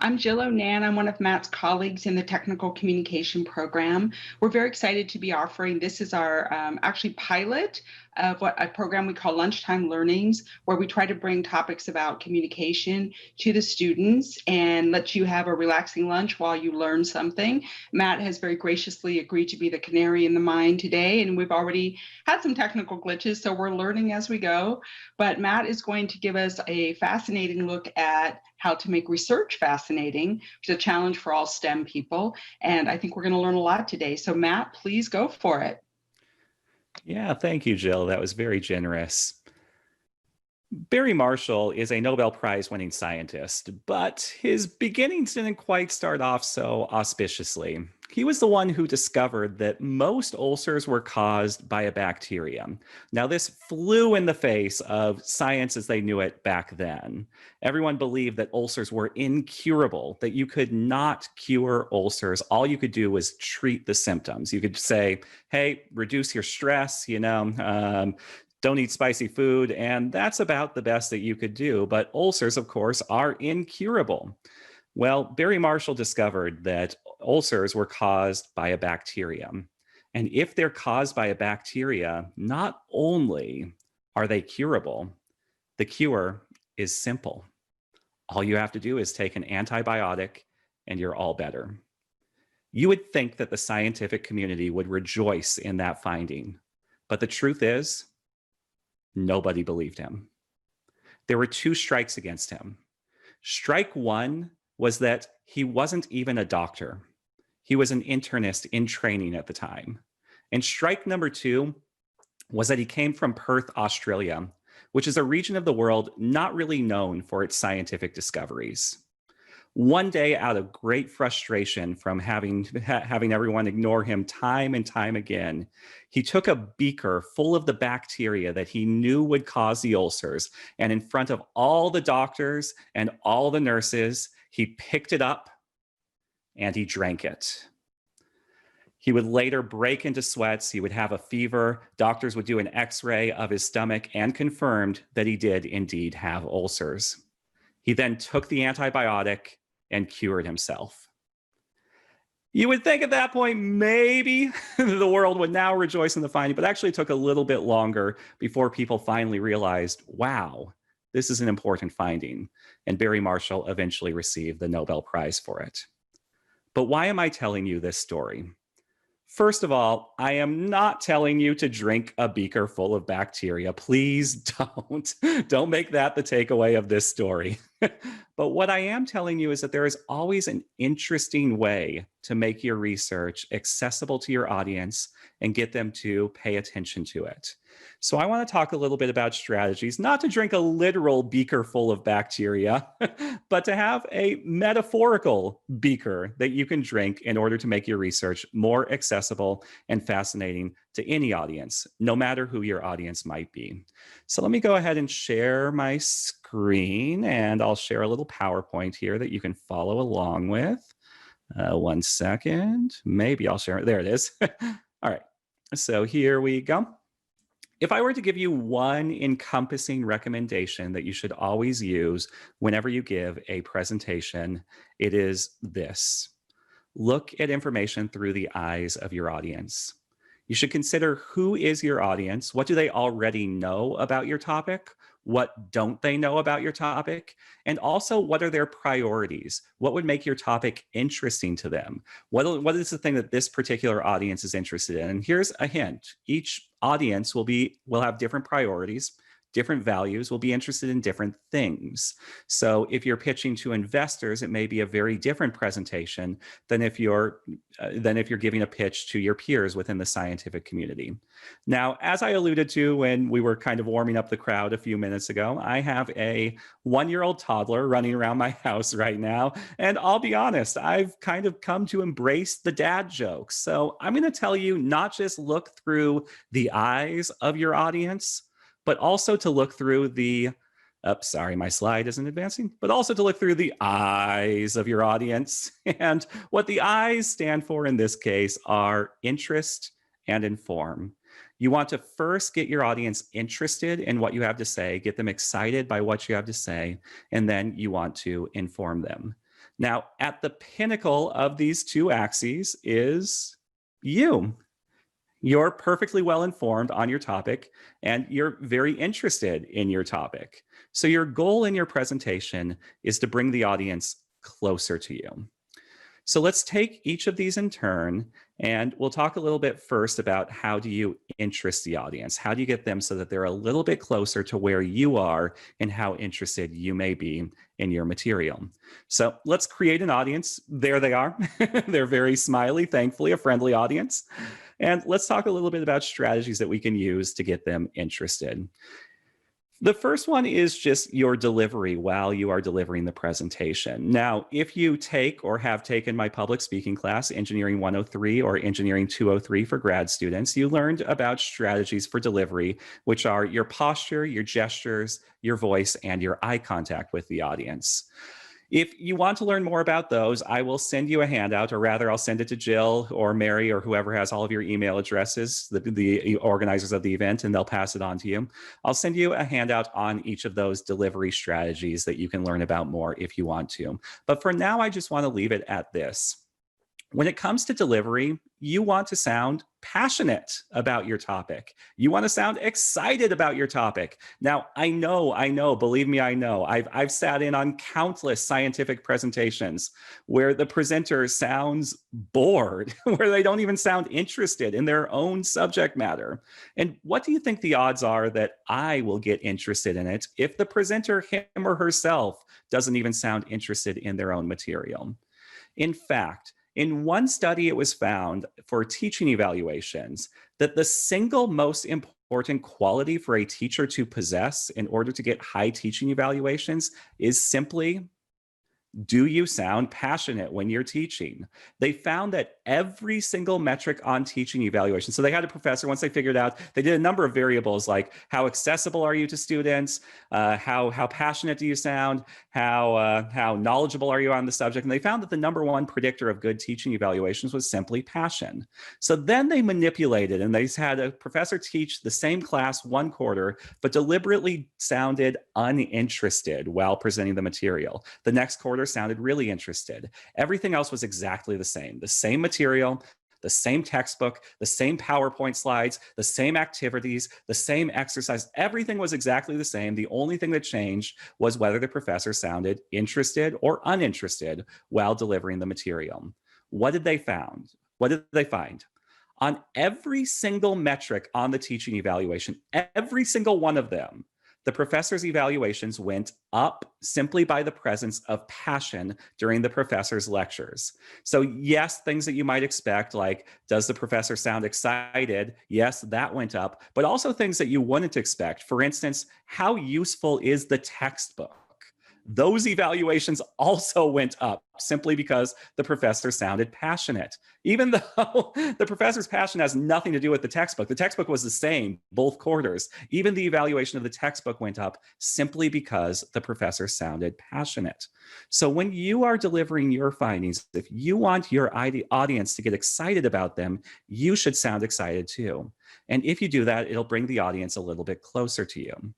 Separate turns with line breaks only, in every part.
I'm Jill Onan. I'm one of Matt's colleagues in the technical communication program. We're very excited to be offering, this is our actually pilot of what a program we call Lunchtime Learnings, where we try to bring topics about communication to the students and let you have a relaxing lunch while you learn something. Matt has very graciously agreed to be the canary in the mine today, and we've already had some technical glitches, so we're learning as we go. But Matt is going to give us a fascinating look at how to make research fascinating, which is a challenge for all STEM people. And I think we're going to learn a lot today. So Matt, please go for it.
Yeah, thank you, Jill. That was very generous. Barry Marshall is a Nobel Prize winning scientist, but his beginnings didn't quite start off so auspiciously. He was the one who discovered that most ulcers were caused by a bacterium. Now, this flew in the face of science as they knew it back then. Everyone believed that ulcers were incurable, that you could not cure ulcers. All you could do was treat the symptoms. You could say, hey, reduce your stress, don't eat spicy food, and that's about the best that you could do. But ulcers, of course, are incurable. Well, Barry Marshall discovered that ulcers were caused by a bacterium. And if they're caused by a bacteria, not only are they curable, the cure is simple. All you have to do is take an antibiotic and you're all better. You would think that the scientific community would rejoice in that finding. But the truth is, nobody believed him. There were two strikes against him. Strike one was that he wasn't even a doctor. He was an internist in training at the time. And strike number two was that he came from Perth, Australia, which is a region of the world not really known for its scientific discoveries. One day, out of great frustration from having everyone ignore him time and time again, he took a beaker full of the bacteria that he knew would cause the ulcers, and in front of all the doctors and all the nurses, he picked it up and he drank it. He would later break into sweats. He would have a fever. Doctors would do an X-ray of his stomach and confirmed that he did indeed have ulcers. He then took the antibiotic and cured himself. You would think at that point, maybe the world would now rejoice in the finding, but actually it took a little bit longer before people finally realized, wow, this is an important finding. And Barry Marshall eventually received the Nobel Prize for it. But why am I telling you this story? First of all, I am not telling you to drink a beaker full of bacteria. Please don't. Don't make that the takeaway of this story. But what I am telling you is that there is always an interesting way to make your research accessible to your audience and get them to pay attention to it. So I want to talk a little bit about strategies, not to drink a literal beaker full of bacteria, but to have a metaphorical beaker that you can drink in order to make your research more accessible and fascinating to any audience, no matter who your audience might be. So let me go ahead and share my screen, and I'll share a little PowerPoint here that you can follow along with. 1 second. Maybe I'll share it. There it is. All right. So here we go. If I were to give you one encompassing recommendation that you should always use whenever you give a presentation, it is this: look at information through the eyes of your audience. You should consider, who is your audience? What do they already know about your topic? What don't they know about your topic? And also, what are their priorities? What would make your topic interesting to them? What is the thing that this particular audience is interested in? And here's a hint. Each audience will have different priorities, different values, will be interested in different things. So if you're pitching to investors, it may be a very different presentation than if you're giving a pitch to your peers within the scientific community. Now, as I alluded to when we were kind of warming up the crowd a few minutes ago, I have a 1-year-old toddler running around my house right now. And I'll be honest, I've kind of come to embrace the dad jokes. So I'm going to tell you, not just look through the eyes of your audience, but also to look through the, sorry, my slide isn't advancing, but also to look through the eyes of your audience. And what the eyes stand for in this case are interest and inform. You want to first get your audience interested in what you have to say, get them excited by what you have to say, and then you want to inform them. Now, at the pinnacle of these two axes is you. You're perfectly well informed on your topic and you're very interested in your topic. So your goal in your presentation is to bring the audience closer to you. So let's take each of these in turn, and we'll talk a little bit first about how do you interest the audience? How do you get them so that they're a little bit closer to where you are and how interested you may be in your material? So let's create an audience. There they are. They're very smiley, thankfully, a friendly audience. And let's talk a little bit about strategies that we can use to get them interested. The first one is just your delivery while you are delivering the presentation. Now, if you take or have taken my public speaking class, Engineering 103 or Engineering 203 for grad students, you learned about strategies for delivery, which are your posture, your gestures, your voice, and your eye contact with the audience. If you want to learn more about those, I will send you a handout, or rather I'll send it to Jill or Mary or whoever has all of your email addresses, the organizers of the event, and they'll pass it on to you. I'll send you a handout on each of those delivery strategies that you can learn about more if you want to. But for now, I just want to leave it at this. When it comes to delivery, you want to sound passionate about your topic. You want to sound excited about your topic. Now, I know, believe me, I know. I've sat in on countless scientific presentations where the presenter sounds bored, where they don't even sound interested in their own subject matter. And what do you think the odds are that I will get interested in it if the presenter, him or herself, doesn't even sound interested in their own material? In fact, in one study, it was found for teaching evaluations that the single most important quality for a teacher to possess in order to get high teaching evaluations is simply, do you sound passionate when you're teaching? They found that every single metric on teaching evaluation, so they had a professor, once they figured out, they did a number of variables like how accessible are you to students, how passionate do you sound, how knowledgeable are you on the subject, and they found that the number one predictor of good teaching evaluations was simply passion. So then they manipulated, and they had a professor teach the same class one quarter, but deliberately sounded uninterested while presenting the material. The next quarter sounded really interested. Everything else was exactly the same material, the same textbook, the same PowerPoint slides, the same activities, the same exercise. Everything was exactly the same. The only thing that changed was whether the professor sounded interested or uninterested while delivering the material. What did they find? What did they find? On every single metric on the teaching evaluation, every single one of them, the professor's evaluations went up simply by the presence of passion during the professor's lectures. So yes, things that you might expect, like does the professor sound excited? Yes, that went up, but also things that you wouldn't expect. For instance, how useful is the textbook? Those evaluations also went up simply because the professor sounded passionate. Even though the professor's passion has nothing to do with the textbook was the same both quarters. Even the evaluation of the textbook went up simply because the professor sounded passionate. So when you are delivering your findings, if you want your audience to get excited about them, you should sound excited too. And if you do that, it'll bring the audience a little bit closer to you.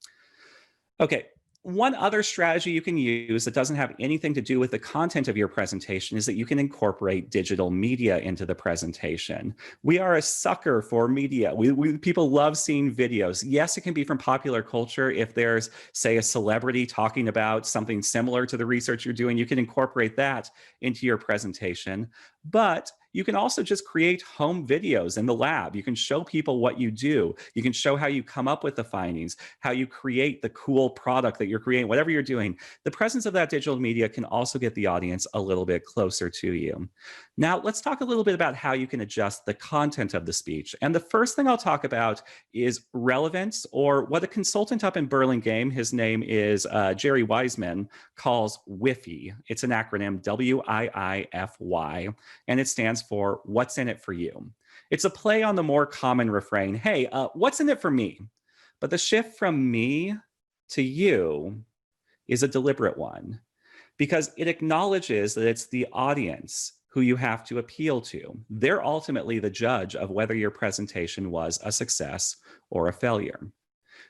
Okay. One other strategy you can use that doesn't have anything to do with the content of your presentation is that you can incorporate digital media into the presentation. We are a sucker for media. People love seeing videos. Yes, it can be from popular culture. If there's, say, a celebrity talking about something similar to the research you're doing, you can incorporate that into your presentation. But you can also just create home videos in the lab. You can show people what you do. You can show how you come up with the findings, how you create the cool product that you're creating, whatever you're doing. The presence of that digital media can also get the audience a little bit closer to you. Now, let's talk a little bit about how you can adjust the content of the speech. And the first thing I'll talk about is relevance, or what a consultant up in Burlingame, his name is Jerry Wiseman, calls WIFY. It's an acronym, WIIFY, and it stands for what's in it for you. It's a play on the more common refrain, hey, what's in it for me? But the shift from me to you is a deliberate one because it acknowledges that it's the audience who you have to appeal to. They're ultimately the judge of whether your presentation was a success or a failure.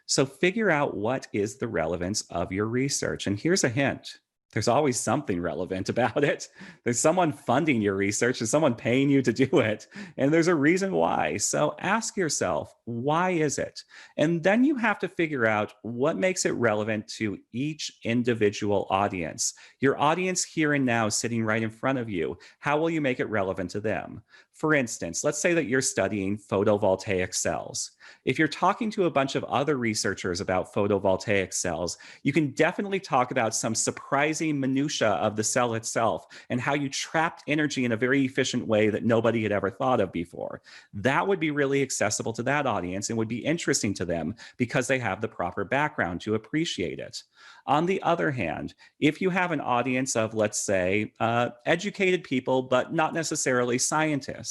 So figure out what is the relevance of your research. And here's a hint. There's always something relevant about it. There's someone funding your research, there's someone paying you to do it, and there's a reason why. So ask yourself, why is it? And then you have to figure out what makes it relevant to each individual audience. Your audience here and now sitting right in front of you, how will you make it relevant to them? For instance, let's say that you're studying photovoltaic cells. If you're talking to a bunch of other researchers about photovoltaic cells, you can definitely talk about some surprising minutia of the cell itself and how you trapped energy in a very efficient way that nobody had ever thought of before. That would be really accessible to that audience and would be interesting to them because they have the proper background to appreciate it. On the other hand, if you have an audience of, let's say, educated people, but not necessarily scientists,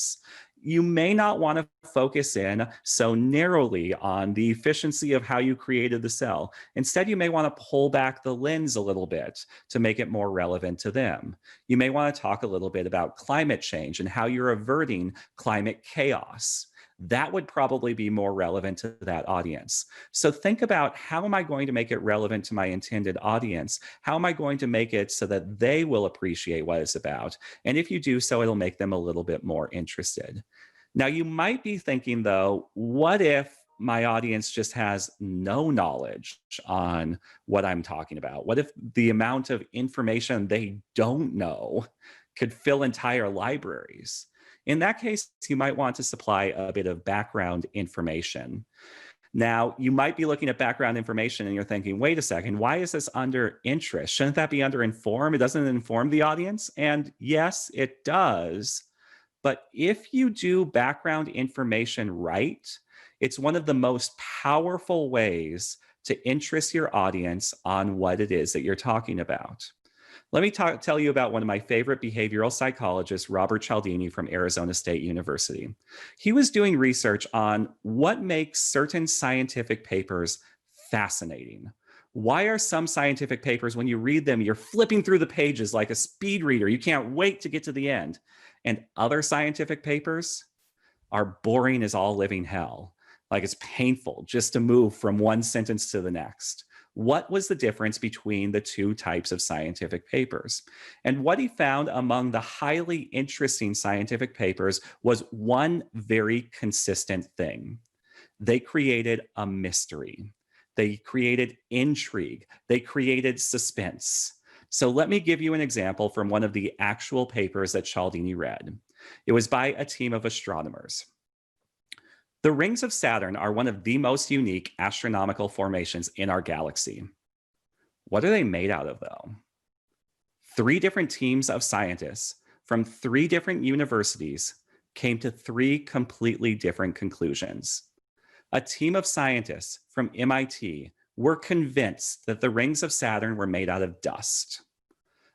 you may not want to focus in so narrowly on the efficiency of how you created the cell. Instead, you may want to pull back the lens a little bit to make it more relevant to them. You may want to talk a little bit about climate change and how you're averting climate chaos. That would probably be more relevant to that audience. So think about, how am I going to make it relevant to my intended audience? How am I going to make it so that they will appreciate what it's about? And if you do so, it'll make them a little bit more interested. Now, you might be thinking, though, what if my audience just has no knowledge on what I'm talking about? What if the amount of information they don't know could fill entire libraries? In that case, you might want to supply a bit of background information. Now, you might be looking at background information and you're thinking, wait a second, why is this under interest? Shouldn't that be under inform? It doesn't inform the audience? And yes, it does. But if you do background information right, it's one of the most powerful ways to interest your audience on what it is that you're talking about. Let me tell you about one of my favorite behavioral psychologists, Robert Cialdini from Arizona State University. He was doing research on what makes certain scientific papers fascinating. Why are some scientific papers, when you read them, you're flipping through the pages like a speed reader? You can't wait to get to the end. And other scientific papers are boring as all living hell. Like, it's painful just to move from one sentence to the next. What was the difference between the two types of scientific papers? And what he found among the highly interesting scientific papers was one very consistent thing. They created a mystery. They created intrigue. They created suspense. So let me give you an example from one of the actual papers that Cialdini read. It was by a team of astronomers. The rings of Saturn are one of the most unique astronomical formations in our galaxy. What are they made out of, though? 3 different teams of scientists from 3 different universities came to 3 completely different conclusions. A team of scientists from MIT were convinced that the rings of Saturn were made out of dust.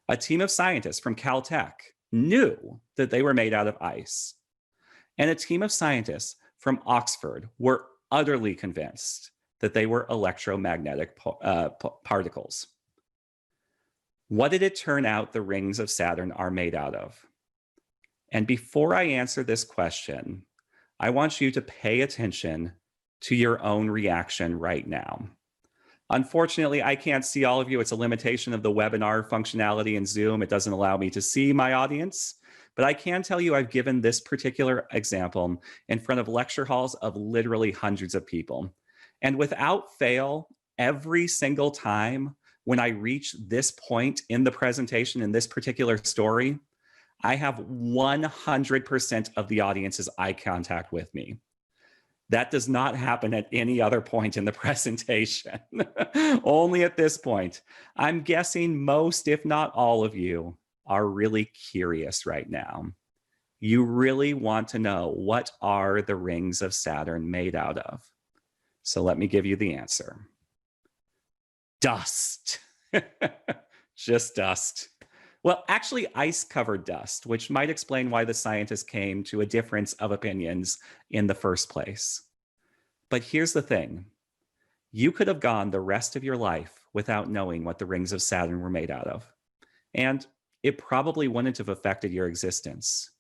A team of scientists from Caltech knew that they were made out of ice. And a team of scientists from Oxford were utterly convinced that they were electromagnetic particles. What did it turn out the rings of Saturn are made out of? And before I answer this question, I want you to pay attention to your own reaction right now. Unfortunately, I can't see all of you. It's a limitation of the webinar functionality in Zoom. It doesn't allow me to see my audience. But I can tell you I've given this particular example in front of lecture halls of literally hundreds of people. And without fail, every single time when I reach this point in the presentation, in this particular story, I have 100% of the audience's eye contact with me. That does not happen at any other point in the presentation, only at this point. I'm guessing most, if not all of you, are really curious right now. You really want to know, what are the rings of Saturn made out of? So let me give you the answer. Dust. Just dust. Well, actually ice-covered dust, which might explain why the scientists came to a difference of opinions in the first place. But here's the thing. You could have gone the rest of your life without knowing what the rings of Saturn were made out of. And it probably wouldn't have affected your existence.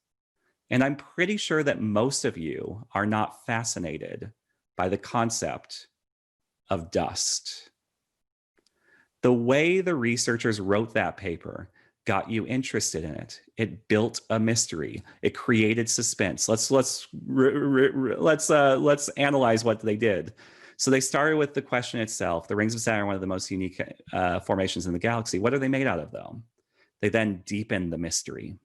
And I'm pretty sure that most of you are not fascinated by the concept of dust. The way the researchers wrote that paper got you interested in it. It built a mystery. It created suspense. Let's analyze what they did. So they started with the question itself. The rings of Saturn are one of the most unique formations in the galaxy. What are they made out of, though? They then deepened the mystery.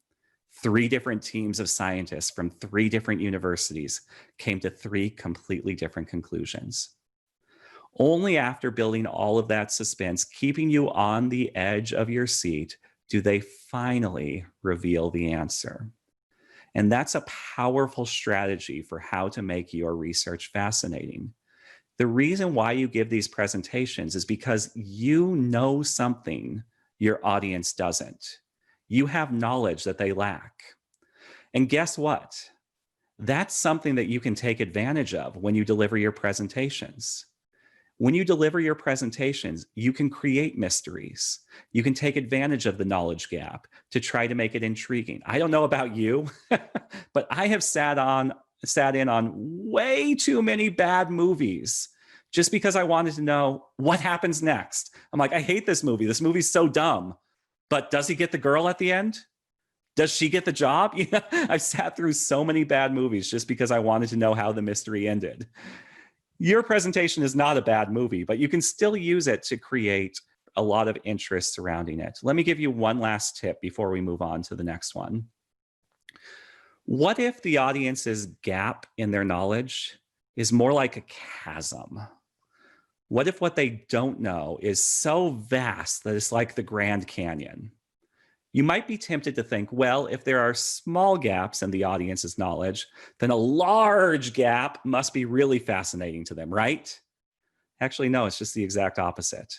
3 different teams of scientists from 3 different universities came to 3 completely different conclusions. Only after building all of that suspense, keeping you on the edge of your seat, do they finally reveal the answer. And that's a powerful strategy for how to make your research fascinating. The reason why you give these presentations is because you know something your audience doesn't. You have knowledge that they lack. And guess what? That's something that you can take advantage of when you deliver your presentations. When you deliver your presentations, you can create mysteries. You can take advantage of the knowledge gap to try to make it intriguing. I don't know about you, but I have sat in on way too many bad movies just because I wanted to know what happens next. I'm like, I hate this movie. This movie's so dumb. But does he get the girl at the end? Does she get the job? I've sat through so many bad movies just because I wanted to know how the mystery ended. Your presentation is not a bad movie, but you can still use it to create a lot of interest surrounding it. Let me give you one last tip before we move on to the next one. What if the audience's gap in their knowledge is more like a chasm? What if what they don't know is so vast that it's like the Grand Canyon? You might be tempted to think, well, if there are small gaps in the audience's knowledge, then a large gap must be really fascinating to them, right? Actually, no, it's just the exact opposite.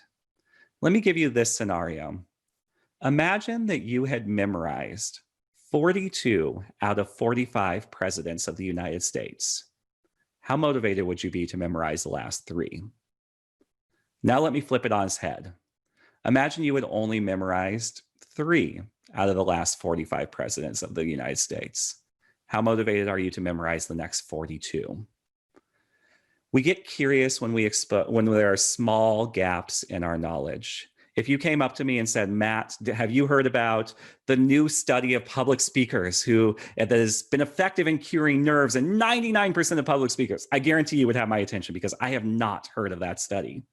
Let me give you this scenario. Imagine that you had memorized 42 out of 45 presidents of the United States. How motivated would you be to memorize the last 3? Now let me flip it on its head. Imagine you had only memorized 3 out of the last 45 presidents of the United States. How motivated are you to memorize the next 42? We get curious when there are small gaps in our knowledge. If you came up to me and said, Matt, have you heard about the new study of public speakers that has been effective in curing nerves in 99% of public speakers? I guarantee you would have my attention because I have not heard of that study.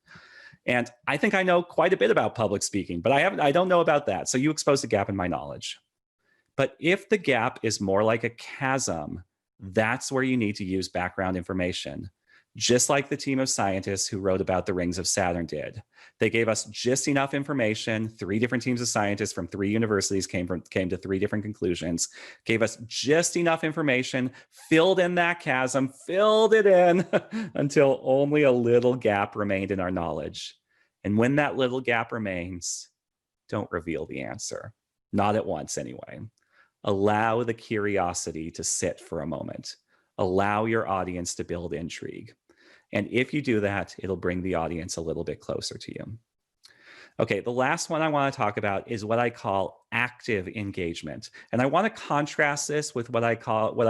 And I think I know quite a bit about public speaking, but I don't know about that. So you exposed a gap in my knowledge. But if the gap is more like a chasm, that's where you need to use background information. Just like the team of scientists who wrote about the rings of Saturn did. They gave us just enough information. 3 different teams of scientists from 3 universities came to 3 different conclusions, gave us just enough information, filled in that chasm, filled it in until only a little gap remained in our knowledge. And when that little gap remains, don't reveal the answer. Not at once, anyway. Allow the curiosity to sit for a moment. Allow your audience to build intrigue. And if you do that, it'll bring the audience a little bit closer to you. Okay, the last one I want to talk about is what I call active engagement. And I want to contrast this with what I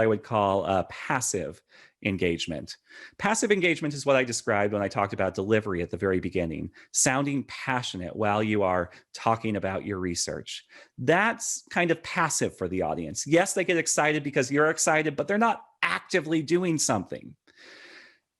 would call passive engagement. Passive engagement is what I described when I talked about delivery at the very beginning, sounding passionate while you are talking about your research. That's kind of passive for the audience. Yes, they get excited because you're excited, but they're not actively doing something.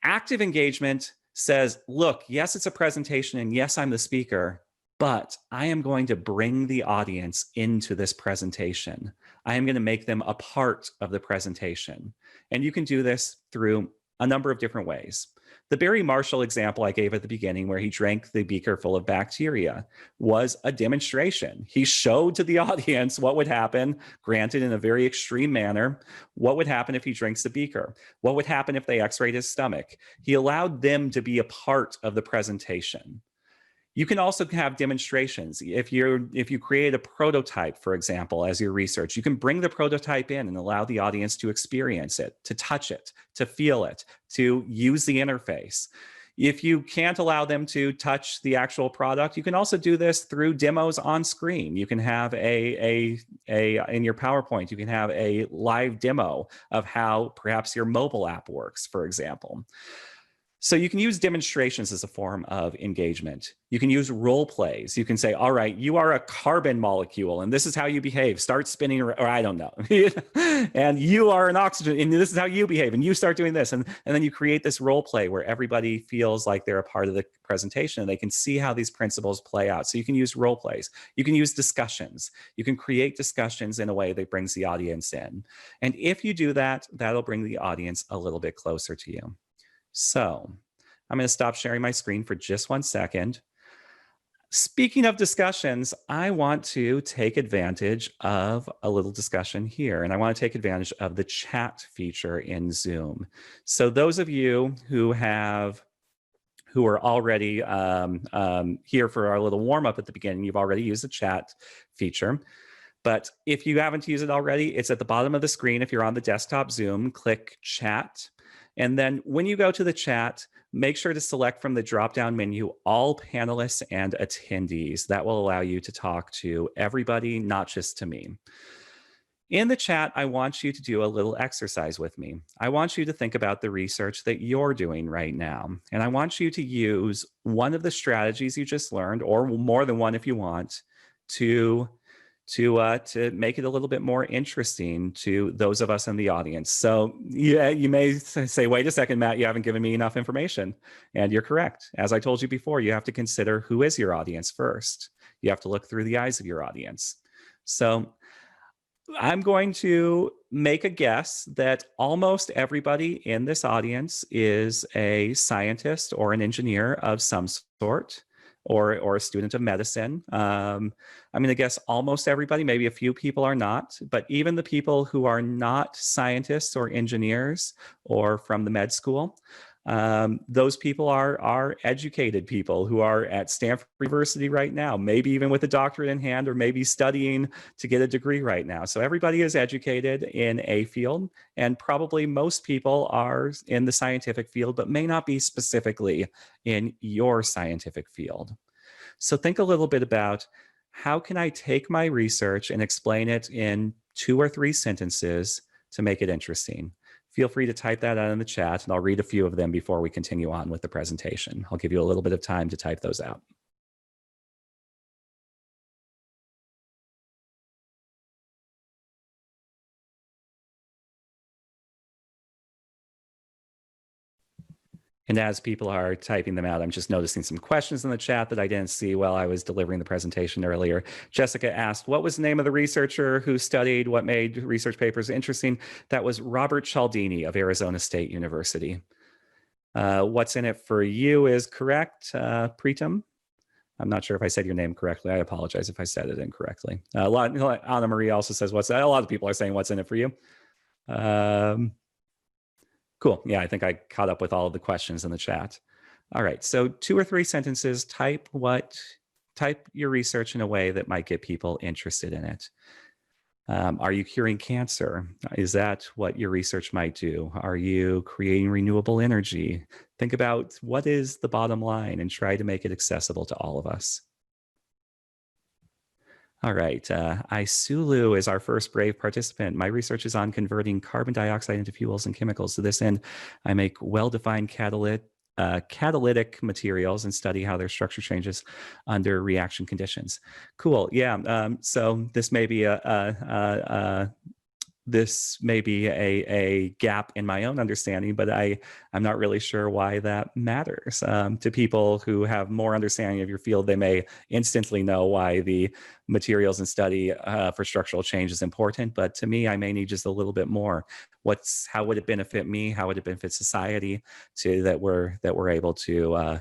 Active engagement says, look, yes, it's a presentation, and yes, I'm the speaker, but I am going to bring the audience into this presentation. I am going to make them a part of the presentation. And you can do this through a number of different ways. The Barry Marshall example I gave at the beginning, where he drank the beaker full of bacteria, was a demonstration. He showed to the audience what would happen, granted in a very extreme manner, what would happen if he drinks the beaker, what would happen if they x-rayed his stomach. He allowed them to be a part of the presentation. You can also have demonstrations. If you create a prototype, for example, as your research, you can bring the prototype in and allow the audience to experience it, to touch it, to feel it, to use the interface. If you can't allow them to touch the actual product, you can also do this through demos on screen. You can have in your PowerPoint, you can have a live demo of how perhaps your mobile app works, for example. So you can use demonstrations as a form of engagement. You can use role plays. You can say, all right, you are a carbon molecule and this is how you behave. Start spinning, or I don't know. And you are an oxygen and this is how you behave. And you start doing this. And then you create this role play where everybody feels like they're a part of the presentation and they can see how these principles play out. So you can use role plays. You can use discussions. You can create discussions in a way that brings the audience in. And if you do that, that'll bring the audience a little bit closer to you. So I'm going to stop sharing my screen for just 1 second. Speaking of discussions, I want to take advantage of a little discussion here, and I want to take advantage of the chat feature in Zoom. So those of you who are already here for our little warm up at the beginning, you've already used the chat feature. But if you haven't used it already, it's at the bottom of the screen. If you're on the desktop Zoom, click chat. And then when you go to the chat, make sure to select from the drop-down menu all panelists and attendees. That will allow you to talk to everybody, not just to me. In the chat, I want you to do a little exercise with me. I want you to think about the research that you're doing right now. And I want you to use one of the strategies you just learned, or more than one if you want, to make it a little bit more interesting to those of us in the audience. So yeah, you may say, wait a second, Matt, you haven't given me enough information. And you're correct. As I told you before, you have to consider who is your audience first. You have to look through the eyes of your audience. So I'm going to make a guess that almost everybody in this audience is a scientist or an engineer of some sort, or a student of medicine. I'm going to guess almost everybody, maybe a few people are not, but even the people who are not scientists or engineers or from the med school, those people are educated people who are at Stanford University right now, maybe even with a doctorate in hand, or maybe studying to get a degree right now. So everybody is educated in a field, and probably most people are in the scientific field, but may not be specifically in your scientific field. So think a little bit about, how can I take my research and explain it in 2 or 3 sentences to make it interesting? Feel free to type that out in the chat, and I'll read a few of them before we continue on with the presentation. I'll give you a little bit of time to type those out. And as people are typing them out, I'm just noticing some questions in the chat that I didn't see while I was delivering the presentation earlier. Jessica asked, what was the name of the researcher who studied what made research papers interesting? That was Robert Cialdini of Arizona State University. What's in it for you is correct, Preetam. I'm not sure if I said your name correctly. I apologize if I said it incorrectly. Anna Marie also says, a lot of people are saying what's in it for you. Cool. Yeah, I think I caught up with all of the questions in the chat. All right, so 2 or 3 sentences, type your research in a way that might get people interested in it. Are you curing cancer? Is that what your research might do? Are you creating renewable energy? Think about what is the bottom line and try to make it accessible to all of us. All right, Isulu is our first brave participant. My research is on converting carbon dioxide into fuels and chemicals. To this end, I make well-defined catalytic materials and study how their structure changes under reaction conditions. Cool, yeah, so this may be a gap in my own understanding, but I'm not really sure why that matters. To people who have more understanding of your field, they may instantly know why the materials and study for structural change is important, but to me, I may need just a little bit more. How would it benefit me? How would it benefit society that we're able to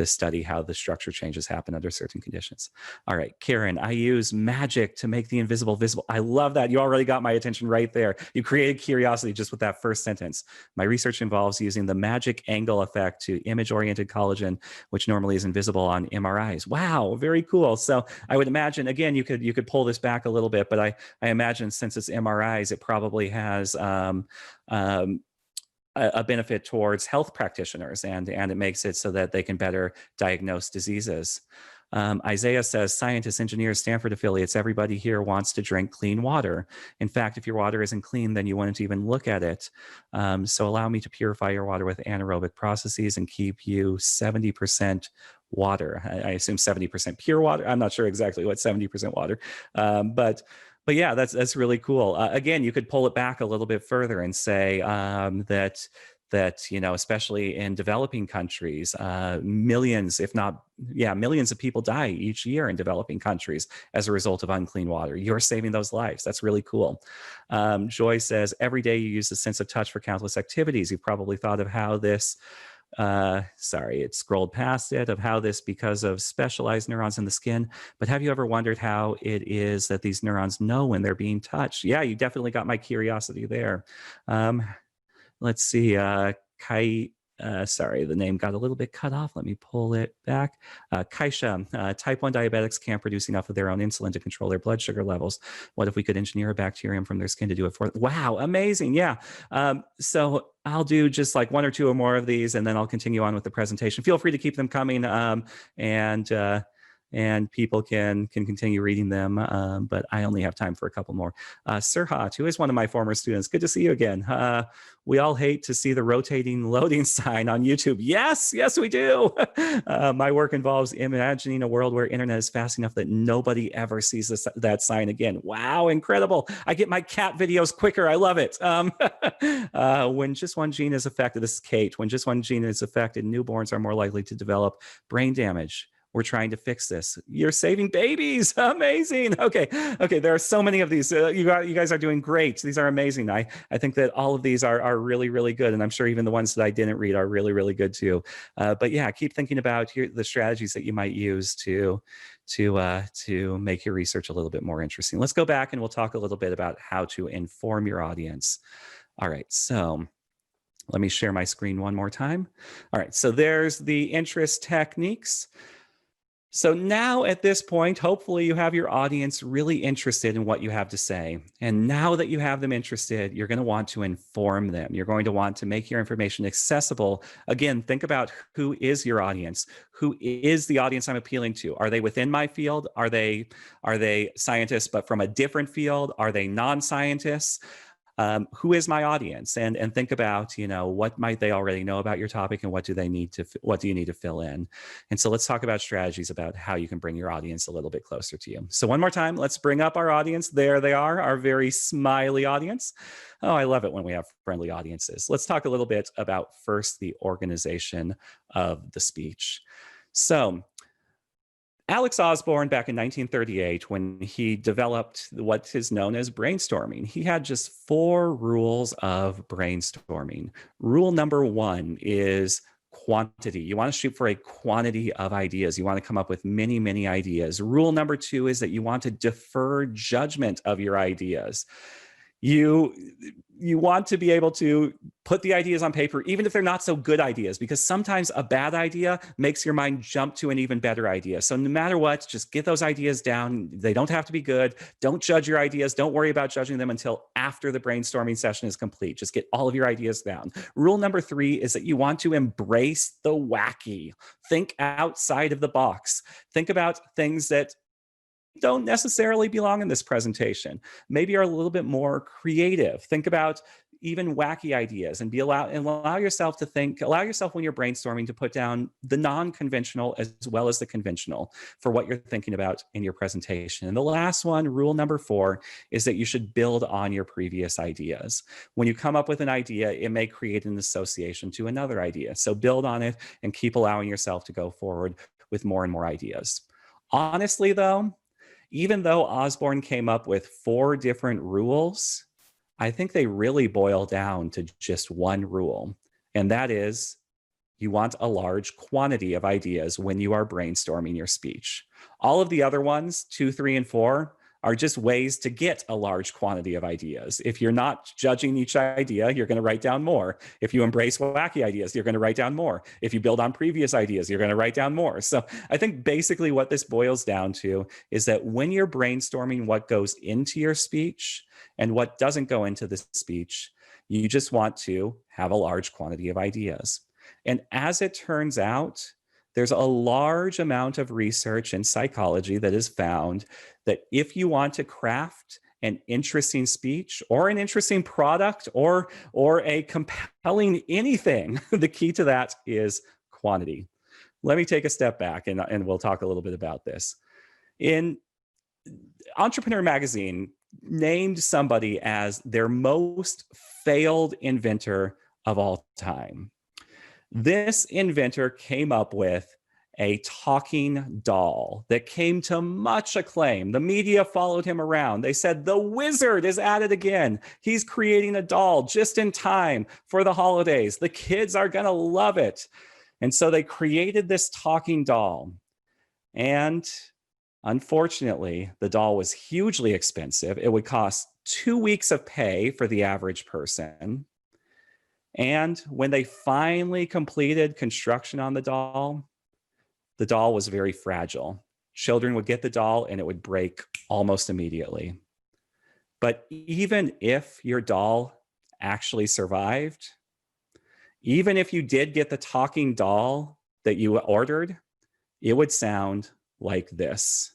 study how the structure changes happen under certain conditions. All right, Karen, I use magic to make the invisible visible. I love that. You already got my attention right there. You created curiosity just with that first sentence. My research involves using the magic angle effect to image-oriented collagen, which normally is invisible on MRIs. Wow, very cool. So I would imagine, again, you could pull this back a little bit, but I imagine since it's MRIs, it probably has a benefit towards health practitioners, and it makes it so that they can better diagnose diseases. Isaiah says, scientists, engineers, Stanford affiliates, everybody here wants to drink clean water. In fact, if your water isn't clean, then you wouldn't even look at it. So allow me to purify your water with anaerobic processes and keep you 70% water. I assume 70% pure water. I'm not sure exactly what 70% water, but yeah, that's really cool. Again, you could pull it back a little bit further and say that especially in developing countries, millions, if not millions of people die each year in developing countries as a result of unclean water. You're saving those lives. That's really cool. Joy says, every day you use the sense of touch for countless activities. You've probably thought of how this sorry, it scrolled past it, of how this because of specialized neurons in the skin. But have you ever wondered how it is that these neurons know when they're being touched? Yeah, you definitely got my curiosity there. Let's see, sorry, the name got a little bit cut off. Let me pull it back. Kaisha, type 1 diabetics can't produce enough of their own insulin to control their blood sugar levels. What if we could engineer a bacterium from their skin to do it for them? Wow, amazing. Yeah. So I'll do just like one or two or more of these, and then I'll continue on with the presentation. Feel free to keep them coming, and people can continue reading them, but I only have time for a couple more. Sirhat, who is one of my former students, good to see you again. We all hate to see the rotating loading sign on YouTube. Yes, we do. My work involves imagining a world where internet is fast enough that nobody ever sees that sign again. Wow, incredible. I get my cat videos quicker. I love it. When just one gene is affected, this is Kate, when just one gene is affected, newborns are more likely to develop brain damage. We're trying to fix this. You're saving babies. Amazing. Okay. There are so many of these. You guys are doing great. These are amazing. I think that all of these are really, really good. And I'm sure even the ones that I didn't read are really, really good too. But yeah, keep thinking about the strategies that you might use to make your research a little bit more interesting. Let's go back and we'll talk a little bit about how to inform your audience. All right. So let me share my screen one more time. All right. So there's the interest techniques. So now at this point, hopefully you have your audience really interested in what you have to say. And now that you have them interested, you're going to want to inform them. You're going to want to make your information accessible. Again, think about who is your audience. Who is the audience I'm appealing to? Are they within my field? Are they scientists, but from a different field? Are they non-scientists? Who is my audience? And think about, what might they already know about your topic, and what do you need to fill in? And so let's talk about strategies about how you can bring your audience a little bit closer to you. So one more time, let's bring up our audience. There they are, our very smiley audience. Oh, I love it when we have friendly audiences. Let's talk a little bit about first the organization of the speech. So Alex Osborne, back in 1938, when he developed what is known as brainstorming, he had just 4 rules of brainstorming. Rule number 1 is quantity. You want to shoot for a quantity of ideas. You want to come up with many, many ideas. Rule number 2 is that you want to defer judgment of your ideas. You want to be able to put the ideas on paper, even if they're not so good ideas, because sometimes a bad idea makes your mind jump to an even better idea. So no matter what, just get those ideas down. They don't have to be good. Don't judge your ideas. Don't worry about judging them until after the brainstorming session is complete. Just get all of your ideas down. Rule number 3 is that you want to embrace the wacky. Think outside of the box. Think about things that don't necessarily belong in this presentation. Maybe are a little bit more creative. Think about even wacky ideas, and allow yourself when you're brainstorming to put down the non-conventional as well as the conventional for what you're thinking about in your presentation. And the last one, rule number 4, is that you should build on your previous ideas. When you come up with an idea, it may create an association to another idea. So build on it and keep allowing yourself to go forward with more and more ideas. Honestly, though, even though Osborne came up with 4 different rules, I think they really boil down to just one rule, and that is you want a large quantity of ideas when you are brainstorming your speech. All of the other ones, 2, 3, and 4, are just ways to get a large quantity of ideas. If you're not judging each idea, you're going to write down more. If you embrace wacky ideas, you're going to write down more. If you build on previous ideas, you're going to write down more. So I think basically what this boils down to is that when you're brainstorming what goes into your speech and what doesn't go into the speech, you just want to have a large quantity of ideas. And as it turns out, There's a large amount of research in psychology that has found that if you want to craft an interesting speech or an interesting product or a compelling anything, the key to that is quantity. Let me take a step back and we'll talk a little bit about this. In Entrepreneur Magazine named somebody as their most failed inventor of all time. This inventor came up with a talking doll that came to much acclaim. The media followed him around. They said, the wizard is at it again. He's creating a doll just in time for the holidays. The kids are going to love it. And so they created this talking doll. And unfortunately, the doll was hugely expensive. It would cost 2 weeks of pay for the average person. And when they finally completed construction on the doll was very fragile. Children would get the doll and it would break almost immediately. But even if your doll actually survived, even if you did get the talking doll that you ordered, it would sound like this.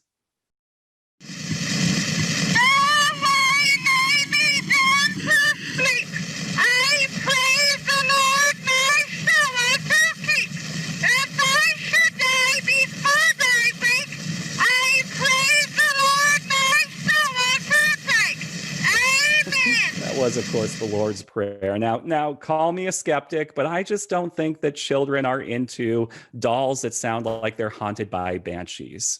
Was, of course, the Lord's Prayer. Now, call me a skeptic, but I just don't think that children are into dolls that sound like they're haunted by banshees.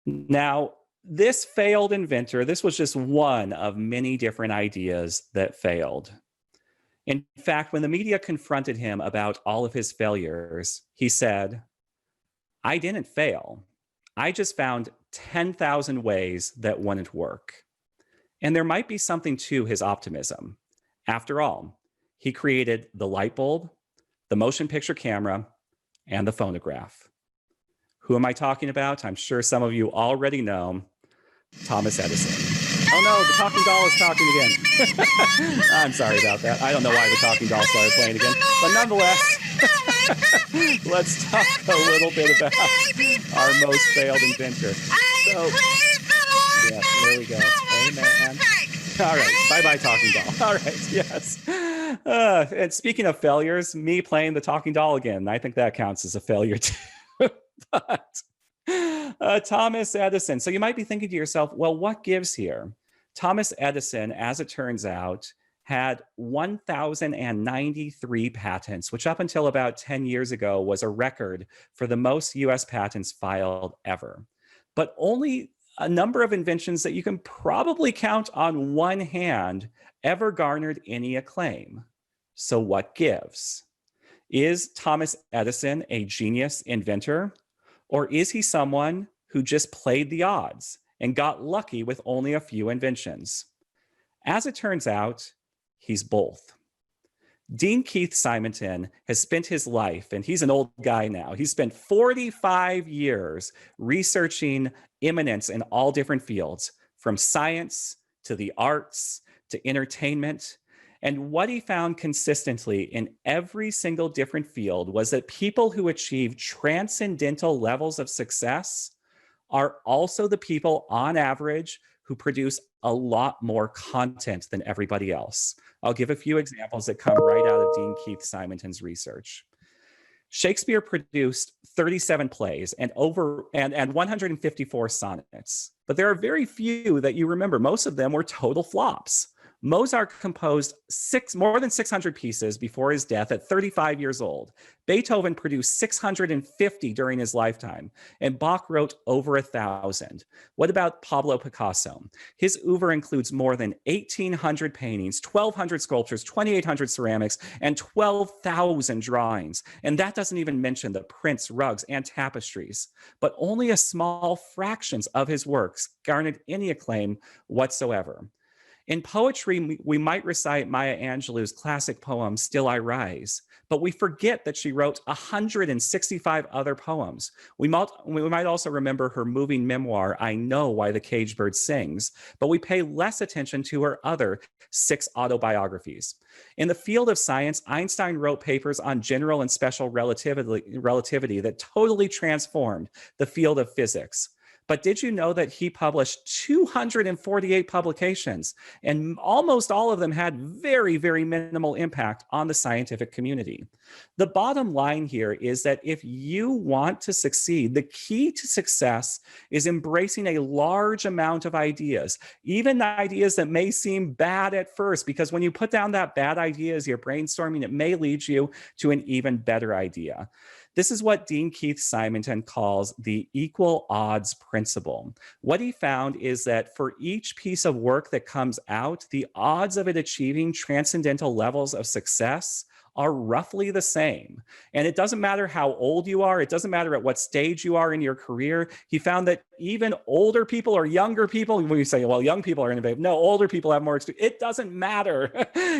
Now, this failed inventor, this was just one of many different ideas that failed. In fact, when the media confronted him about all of his failures, he said, I didn't fail. I just found 10,000 ways that wouldn't work. And there might be something to his optimism. After all, he created the light bulb, the motion picture camera, and the phonograph. Who am I talking about? I'm sure some of you already know Thomas Edison. Oh no, the talking doll is talking again. I'm sorry about that. I don't know why the talking doll started playing again, but nonetheless, let's talk a little bit about our most failed inventor. So, yes, there we go. Amen. All right. Bye-bye, talking doll. All right. Yes. And speaking of failures, me playing the talking doll again, I think that counts as a failure too. But Thomas Edison. So you might be thinking to yourself, well, what gives here? Thomas Edison, as it turns out, had 1,093 patents, which up until about 10 years ago was a record for the most US patents filed ever. But only a number of inventions that you can probably count on one hand ever garnered any acclaim. So what gives? Is Thomas Edison a genius inventor? Or is he someone who just played the odds and got lucky with only a few inventions? As it turns out, he's both. Dean Keith Simonton has spent his life, and he's an old guy now, he's spent 45 years researching eminence in all different fields, from science to the arts to entertainment. And what he found consistently in every single different field was that people who achieve transcendental levels of success are also the people on average who produce a lot more content than everybody else. I'll give a few examples that come right out of Dean Keith Simonton's research. Shakespeare produced 37 plays and 154 sonnets, but there are very few that you remember. Most of them were total flops. Mozart composed more than 600 pieces before his death at 35 years old. Beethoven produced 650 during his lifetime, and Bach wrote over 1,000. What about Pablo Picasso? His oeuvre includes more than 1,800 paintings, 1,200 sculptures, 2,800 ceramics, and 12,000 drawings. And that doesn't even mention the prints, rugs, and tapestries. But only a small fractions of his works garnered any acclaim whatsoever. In poetry, we might recite Maya Angelou's classic poem, Still I Rise, but we forget that she wrote 165 other poems. We might also remember her moving memoir, I Know Why the Caged Bird Sings, but we pay less attention to her other 6 autobiographies. In the field of science, Einstein wrote papers on general and special relativity that totally transformed the field of physics. But did you know that he published 248 publications, and almost all of them had very, very minimal impact on the scientific community? The bottom line here is that if you want to succeed, the key to success is embracing a large amount of ideas, even ideas that may seem bad at first, because when you put down that bad idea as you're brainstorming, it may lead you to an even better idea. This is what Dean Keith Simonton calls the equal odds principle. What he found is that for each piece of work that comes out, the odds of it achieving transcendental levels of success are roughly the same. And it doesn't matter how old you are, it doesn't matter at what stage you are in your career. He found that even older people or younger people, when you say, well, young people are innovative, no, older people have more experience. It doesn't matter.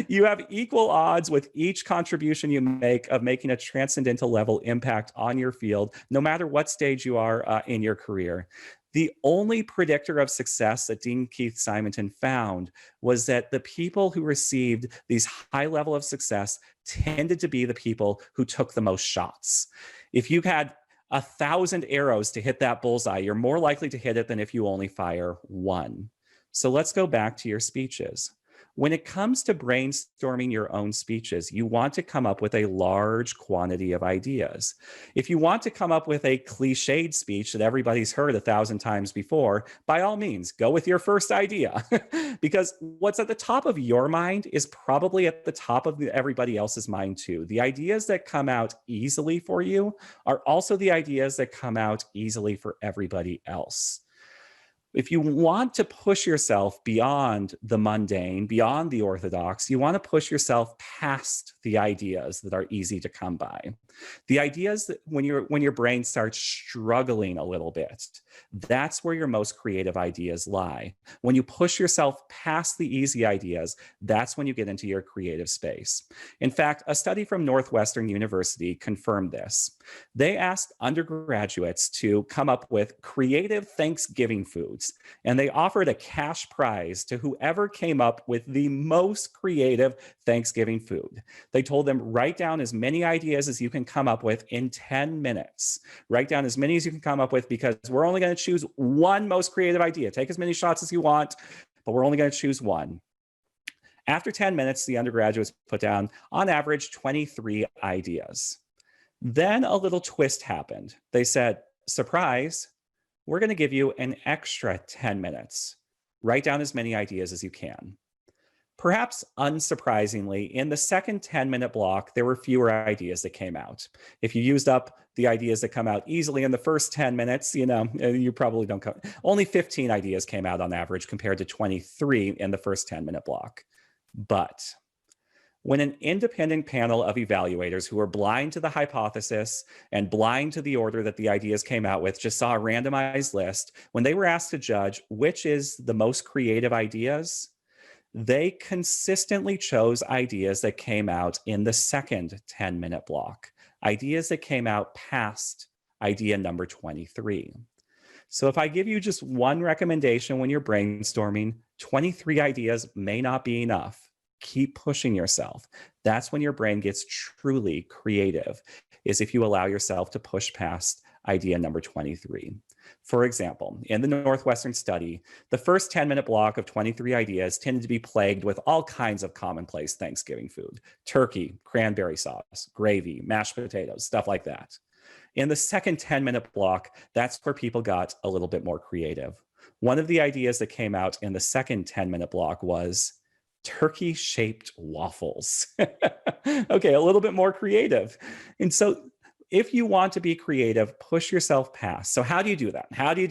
You have equal odds with each contribution you make of making a transcendental level impact on your field, no matter what stage you are in your career. The only predictor of success that Dean Keith Simonton found was that the people who received these high level of success tended to be the people who took the most shots. If you had 1,000 arrows to hit that bullseye, you're more likely to hit it than if you only fire one. So let's go back to your speeches. When it comes to brainstorming your own speeches, you want to come up with a large quantity of ideas. If you want to come up with a cliched speech that everybody's heard 1,000 times before, by all means, go with your first idea. Because what's at the top of your mind is probably at the top of everybody else's mind too. The ideas that come out easily for you are also the ideas that come out easily for everybody else. If you want to push yourself beyond the mundane, beyond the orthodox, you want to push yourself past the ideas that are easy to come by. The ideas that when your brain starts struggling a little bit, that's where your most creative ideas lie. When you push yourself past the easy ideas, that's when you get into your creative space. In fact, a study from Northwestern University confirmed this. They asked undergraduates to come up with creative Thanksgiving foods, and they offered a cash prize to whoever came up with the most creative Thanksgiving food. They told them, write down as many ideas as you can come up with in 10 minutes. Write down as many as you can come up with, because we're only going to choose one most creative idea. Take as many shots as you want, but we're only going to choose one. After 10 minutes, the undergraduates put down, on average, 23 ideas. Then a little twist happened. They said, surprise, we're going to give you an extra 10 minutes. Write down as many ideas as you can. Perhaps unsurprisingly, in the second 10-minute block, there were fewer ideas that came out. If you used up the ideas that come out easily in the first 10 minutes, you probably don't come. Only 15 ideas came out on average compared to 23 in the first 10-minute block. But when an independent panel of evaluators who were blind to the hypothesis and blind to the order that the ideas came out with just saw a randomized list, when they were asked to judge which is the most creative ideas, they consistently chose ideas that came out in the second 10-minute block, ideas that came out past idea number 23. So if I give you just one recommendation when you're brainstorming, 23 ideas may not be enough. Keep pushing yourself. That's when your brain gets truly creative, is if you allow yourself to push past idea number 23. For example, in the Northwestern study, the first 10-minute block of 23 ideas tended to be plagued with all kinds of commonplace Thanksgiving food: turkey, cranberry sauce, gravy, mashed potatoes, stuff like that. In the second 10-minute block, that's where people got a little bit more creative. One of the ideas that came out in the second 10-minute block was turkey-shaped waffles. Okay, a little bit more creative. And so if you want to be creative, push yourself past. So how do you do that? How do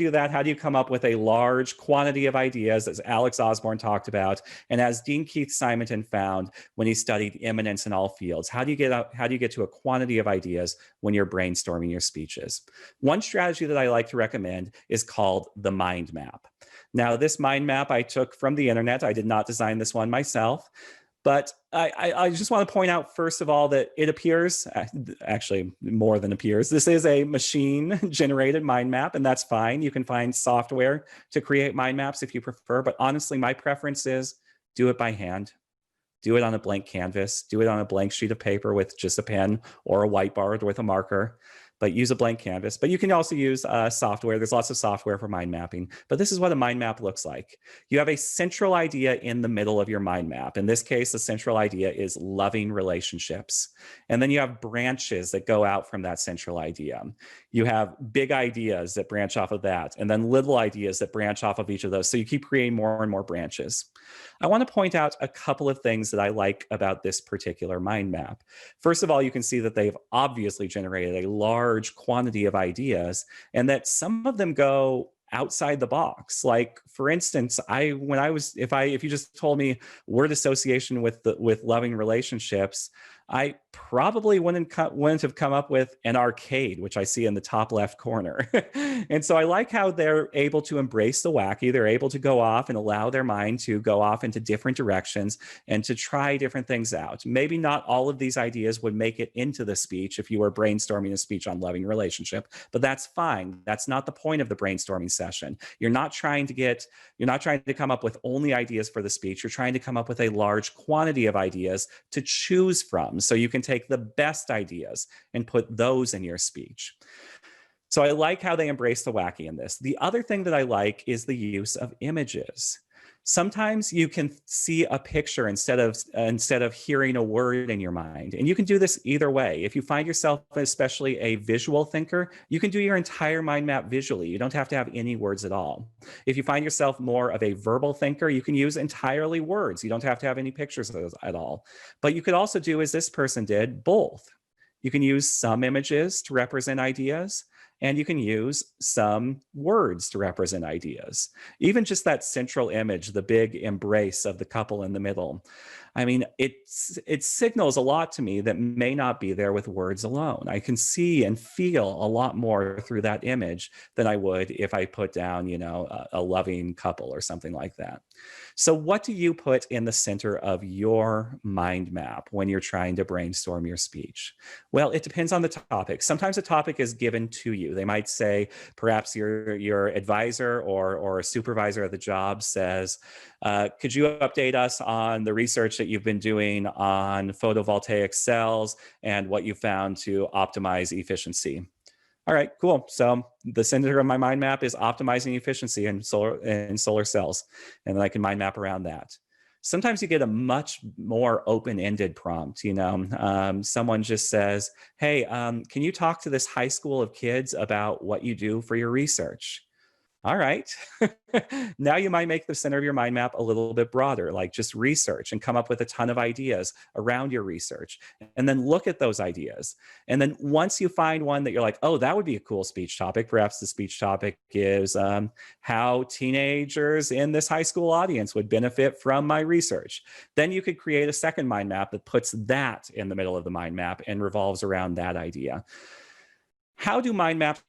you come up with a large quantity of ideas, as Alex Osborne talked about, and as Dean Keith Simonton found when he studied immanence in all fields? How do you get to a quantity of ideas when you're brainstorming your speeches? One strategy that I like to recommend is called the mind map. Now, this mind map I took from the internet. I did not design this one myself. But I just want to point out, first of all, that it appears, actually more than appears, this is a machine-generated mind map, and that's fine. You can find software to create mind maps if you prefer, but honestly, my preference is do it by hand. Do it on a blank canvas. Do it on a blank sheet of paper with just a pen or a whiteboard with a marker, but use a blank canvas. But you can also use software. There's lots of software for mind mapping, but this is what a mind map looks like. You have a central idea in the middle of your mind map. In this case, the central idea is loving relationships. And then you have branches that go out from that central idea. You have big ideas that branch off of that, and then little ideas that branch off of each of those. So you keep creating more and more branches. I want to point out a couple of things that I like about this particular mind map. First of all, you can see that they've obviously generated a large quantity of ideas, and that some of them go outside the box. Like, for instance, if you just told me word association with loving relationships, I probably wouldn't have come up with an arcade, which I see in the top left corner. And so I like how they're able to embrace the wacky. They're able to go off and allow their mind to go off into different directions and to try different things out. Maybe not all of these ideas would make it into the speech if you were brainstorming a speech on loving relationship, but that's fine. That's not the point of the brainstorming session. You're not trying to come up with only ideas for the speech. You're trying to come up with a large quantity of ideas to choose from, so you can take the best ideas and put those in your speech. So I like how they embrace the wacky in this. The other thing that I like is the use of images. Sometimes you can see a picture instead of hearing a word in your mind. And you can do this either way. If you find yourself especially a visual thinker, you can do your entire mind map visually. You don't have to have any words at all. If you find yourself more of a verbal thinker, you can use entirely words. You don't have to have any pictures at all. But you could also do, as this person did, both. You can use some images to represent ideas, and you can use some words to represent ideas. Even just that central image, the big embrace of the couple in the middle. I mean, it signals a lot to me that may not be there with words alone. I can see and feel a lot more through that image than I would if I put down, a loving couple or something like that. So what do you put in the center of your mind map when you're trying to brainstorm your speech? Well, it depends on the topic. Sometimes a topic is given to you. They might say, perhaps your advisor or a supervisor at the job says, could you update us on the research that you've been doing on photovoltaic cells and what you found to optimize efficiency? All right, cool. So the center of my mind map is optimizing efficiency in solar cells, and then I can mind map around that. Sometimes you get a much more open-ended prompt. Someone just says, hey, can you talk to this high school of kids about what you do for your research? All right. Now you might make the center of your mind map a little bit broader, like just research, and come up with a ton of ideas around your research, and then look at those ideas. And then once you find one that you're like, oh, that would be a cool speech topic, perhaps the speech topic is how teenagers in this high school audience would benefit from my research. Then you could create a second mind map that puts that in the middle of the mind map and revolves around that idea. How do mind maps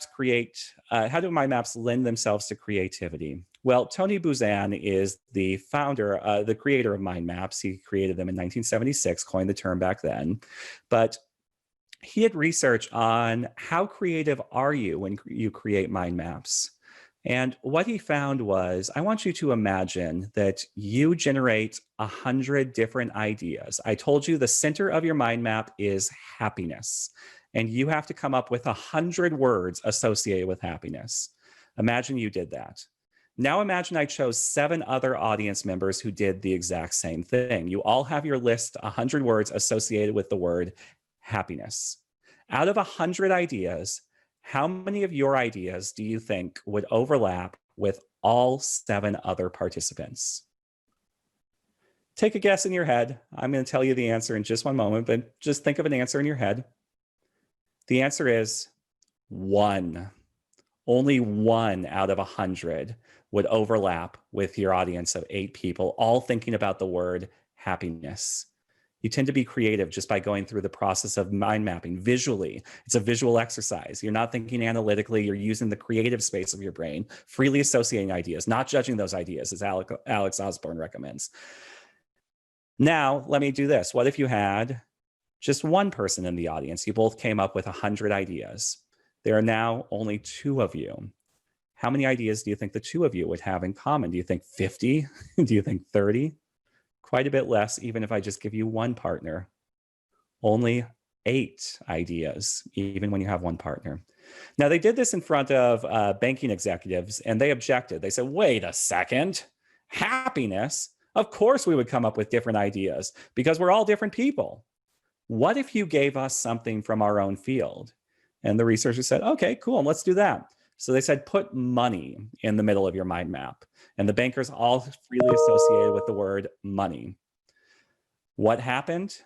lend themselves to creativity? Well, Tony Buzan is the founder, the creator of mind maps. He created them in 1976, coined the term back then. But he did research on how creative are you when you create mind maps. And what he found was, I want you to imagine that you generate 100 different ideas. I told you the center of your mind map is happiness, and you have to come up with 100 words associated with happiness. Imagine you did that. Now imagine I chose 7 other audience members who did the exact same thing. You all have your list, 100 words associated with the word happiness. Out of 100 ideas, how many of your ideas do you think would overlap with all 7 other participants? Take a guess in your head. I'm going to tell you the answer in just one moment, but just think of an answer in your head. The answer is 1. Only 1 out of 100 would overlap with your audience of 8 people, all thinking about the word happiness. You tend to be creative just by going through the process of mind mapping visually. It's a visual exercise. You're not thinking analytically. You're using the creative space of your brain, freely associating ideas, not judging those ideas, as Alex Osborne recommends. Now, let me do this. What if you had just one person in the audience? You both came up with 100 ideas. There are now only 2 of you. How many ideas do you think the 2 of you would have in common? Do you think 50? Do you think 30? Quite a bit less, even if I just give you one partner. Only 8 ideas, even when you have one partner. Now, they did this in front of banking executives, and they objected. They said, wait a second, happiness? Of course we would come up with different ideas because we're all different people. What if you gave us something from our own field? And the researchers said, okay, cool, let's do that. So they said, put money in the middle of your mind map. And the bankers all freely associated with the word money. What happened?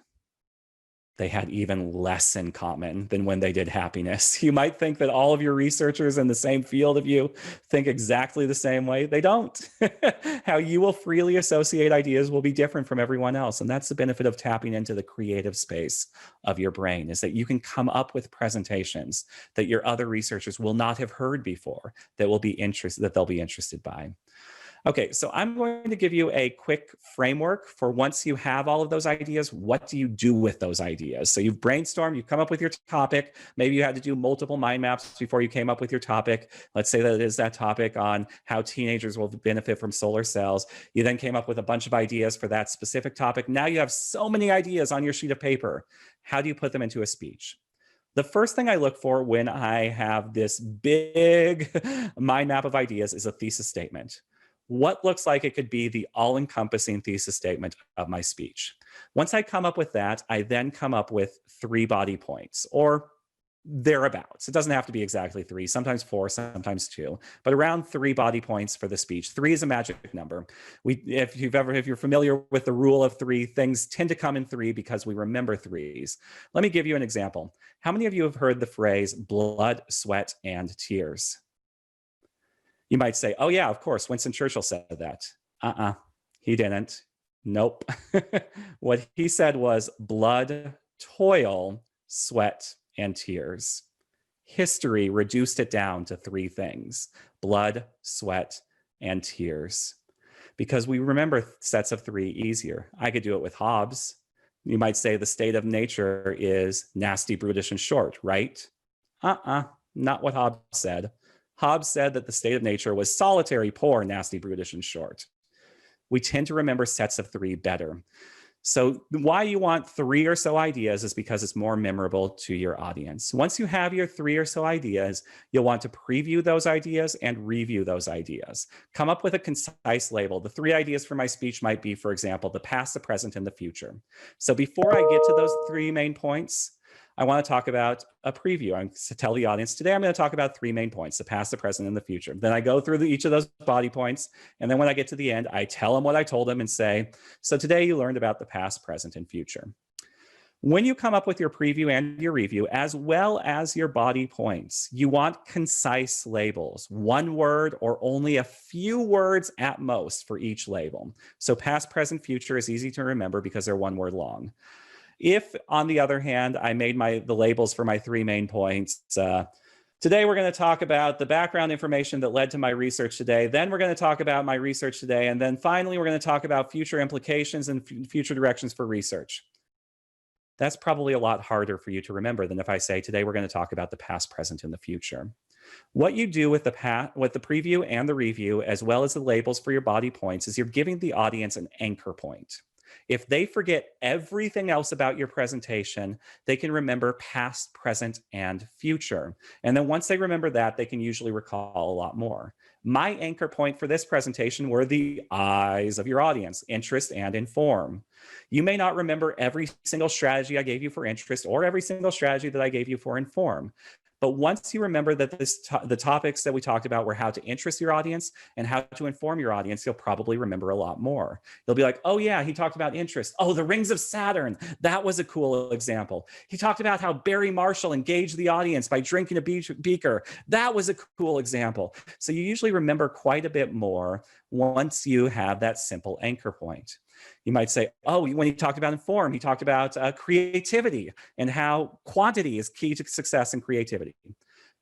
They had even less in common than when they did happiness. You might think that all of your researchers in the same field of you think exactly the same way. They don't. How you will freely associate ideas will be different from everyone else. And that's the benefit of tapping into the creative space of your brain, is that you can come up with presentations that your other researchers will not have heard before, that they'll be interested by. Okay, so I'm going to give you a quick framework for once you have all of those ideas, what do you do with those ideas? So you've brainstormed, you've come up with your topic. Maybe you had to do multiple mind maps before you came up with your topic. Let's say that it is that topic on how teenagers will benefit from solar cells. You then came up with a bunch of ideas for that specific topic. Now you have so many ideas on your sheet of paper. How do you put them into a speech? The first thing I look for when I have this big mind map of ideas is a thesis statement. What looks like it could be the all-encompassing thesis statement of my speech. Once I come up with that, I then come up with 3 body points, or thereabouts. It doesn't have to be exactly 3, sometimes 4, sometimes 2, but around 3 body points for the speech. 3 is a magic number. If you're familiar with the rule of 3, things tend to come in 3 because we remember 3s. Let me give you an example. How many of you have heard the phrase blood, sweat, and tears? You might say, oh yeah, of course, Winston Churchill said that. He didn't. Nope. What he said was blood, toil, sweat, and tears. History reduced it down to 3 things: blood, sweat, and tears. Because we remember sets of 3 easier. I could do it with Hobbes. You might say the state of nature is nasty, brutish, and short, right? Not what Hobbes said. Hobbes said that the state of nature was solitary, poor, nasty, brutish, and short. We tend to remember sets of 3 better. So why you want 3 or so ideas is because it's more memorable to your audience. Once you have your 3 or so ideas, you'll want to preview those ideas and review those ideas. Come up with a concise label. The 3 ideas for my speech might be, for example, the past, the present, and the future. So before I get to those 3 main points, I want to talk about a preview. I'm to tell the audience today, I'm going to talk about 3 main points: the past, the present, and the future. Then I go through each of those body points. And then when I get to the end, I tell them what I told them and say, so today you learned about the past, present, and future. When you come up with your preview and your review, as well as your body points, you want concise labels, 1 word or only a few words at most for each label. So past, present, future is easy to remember because they're 1 word long. If, on the other hand, I made the labels for my 3 main points, today we're going to talk about the background information that led to my research today, then we're going to talk about my research today, and then finally we're going to talk about future implications and future directions for research. That's probably a lot harder for you to remember than if I say, today we're going to talk about the past, present, and the future. What you do with the preview and the review, as well as the labels for your body points, is you're giving the audience an anchor point. If they forget everything else about your presentation, they can remember past, present, and future. And then once they remember that, they can usually recall a lot more. My anchor point for this presentation were the eyes of your audience: interest and inform. You may not remember every single strategy I gave you for interest or every single strategy that I gave you for inform. But once you remember that the topics that we talked about were how to interest your audience and how to inform your audience, you'll probably remember a lot more. You'll be like, oh yeah, he talked about interest. Oh, the rings of Saturn. That was a cool example. He talked about how Barry Marshall engaged the audience by drinking a beaker. That was a cool example. So you usually remember quite a bit more once you have that simple anchor point. You might say, oh, when he talked about inform, he talked about creativity and how quantity is key to success and creativity.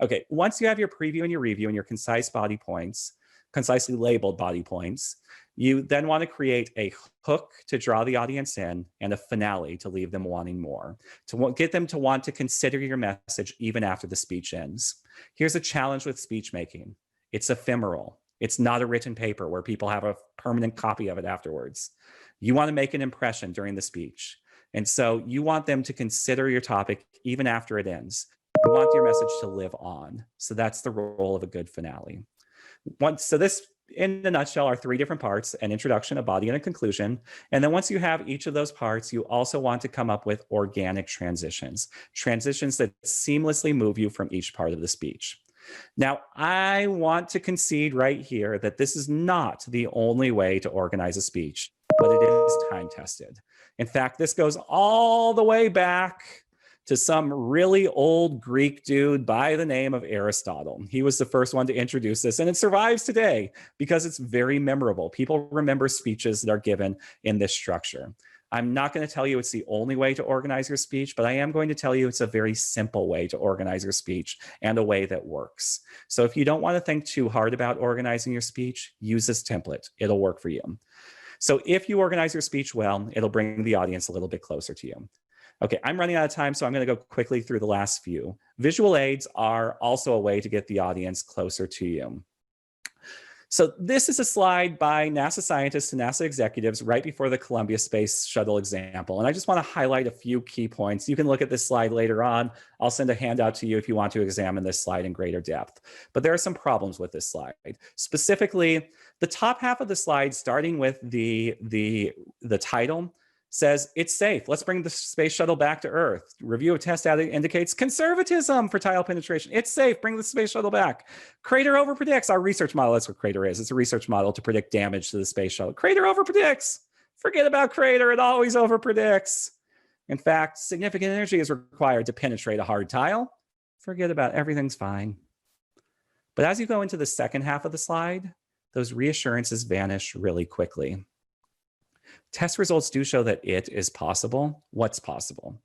Okay, once you have your preview and your review and your concise body points, concisely labeled body points, you then want to create a hook to draw the audience in and a finale to leave them wanting more, to get them to want to consider your message even after the speech ends. Here's a challenge with speech making. It's ephemeral. It's not a written paper where people have a permanent copy of it afterwards. You want to make an impression during the speech. And so you want them to consider your topic even after it ends. You want your message to live on. So that's the role of a good finale. So this, in a nutshell, are 3 different parts: an introduction, a body, and a conclusion. And then once you have each of those parts, you also want to come up with organic transitions that seamlessly move you from each part of the speech. Now, I want to concede right here that this is not the only way to organize a speech, but it is time tested. In fact, this goes all the way back to some really old Greek dude by the name of Aristotle. He was the first one to introduce this, and it survives today because it's very memorable. People remember speeches that are given in this structure. I'm not going to tell you it's the only way to organize your speech, but I am going to tell you it's a very simple way to organize your speech and a way that works. So if you don't want to think too hard about organizing your speech, use this template. It'll work for you. So if you organize your speech well, it'll bring the audience a little bit closer to you. Okay, I'm running out of time, so I'm going to go quickly through the last few. Visual aids are also a way to get the audience closer to you. So this is a slide by NASA scientists and NASA executives right before the Columbia Space Shuttle example. And I just want to highlight a few key points. You can look at this slide later on. I'll send a handout to you if you want to examine this slide in greater depth. But there are some problems with this slide. Specifically, the top half of the slide, starting with the title, says it's safe. Let's bring the space shuttle back to Earth. Review of test data indicates conservatism for tile penetration. It's safe. Bring the space shuttle back. Crater overpredicts. Our research model, that's what Crater is. It's a research model to predict damage to the space shuttle. Crater overpredicts. Forget about Crater. It always overpredicts. In fact, significant energy is required to penetrate a hard tile. Forget about it. Everything's fine. But as you go into the second half of the slide, those reassurances vanish really quickly. Test results do show that it is possible. What's possible?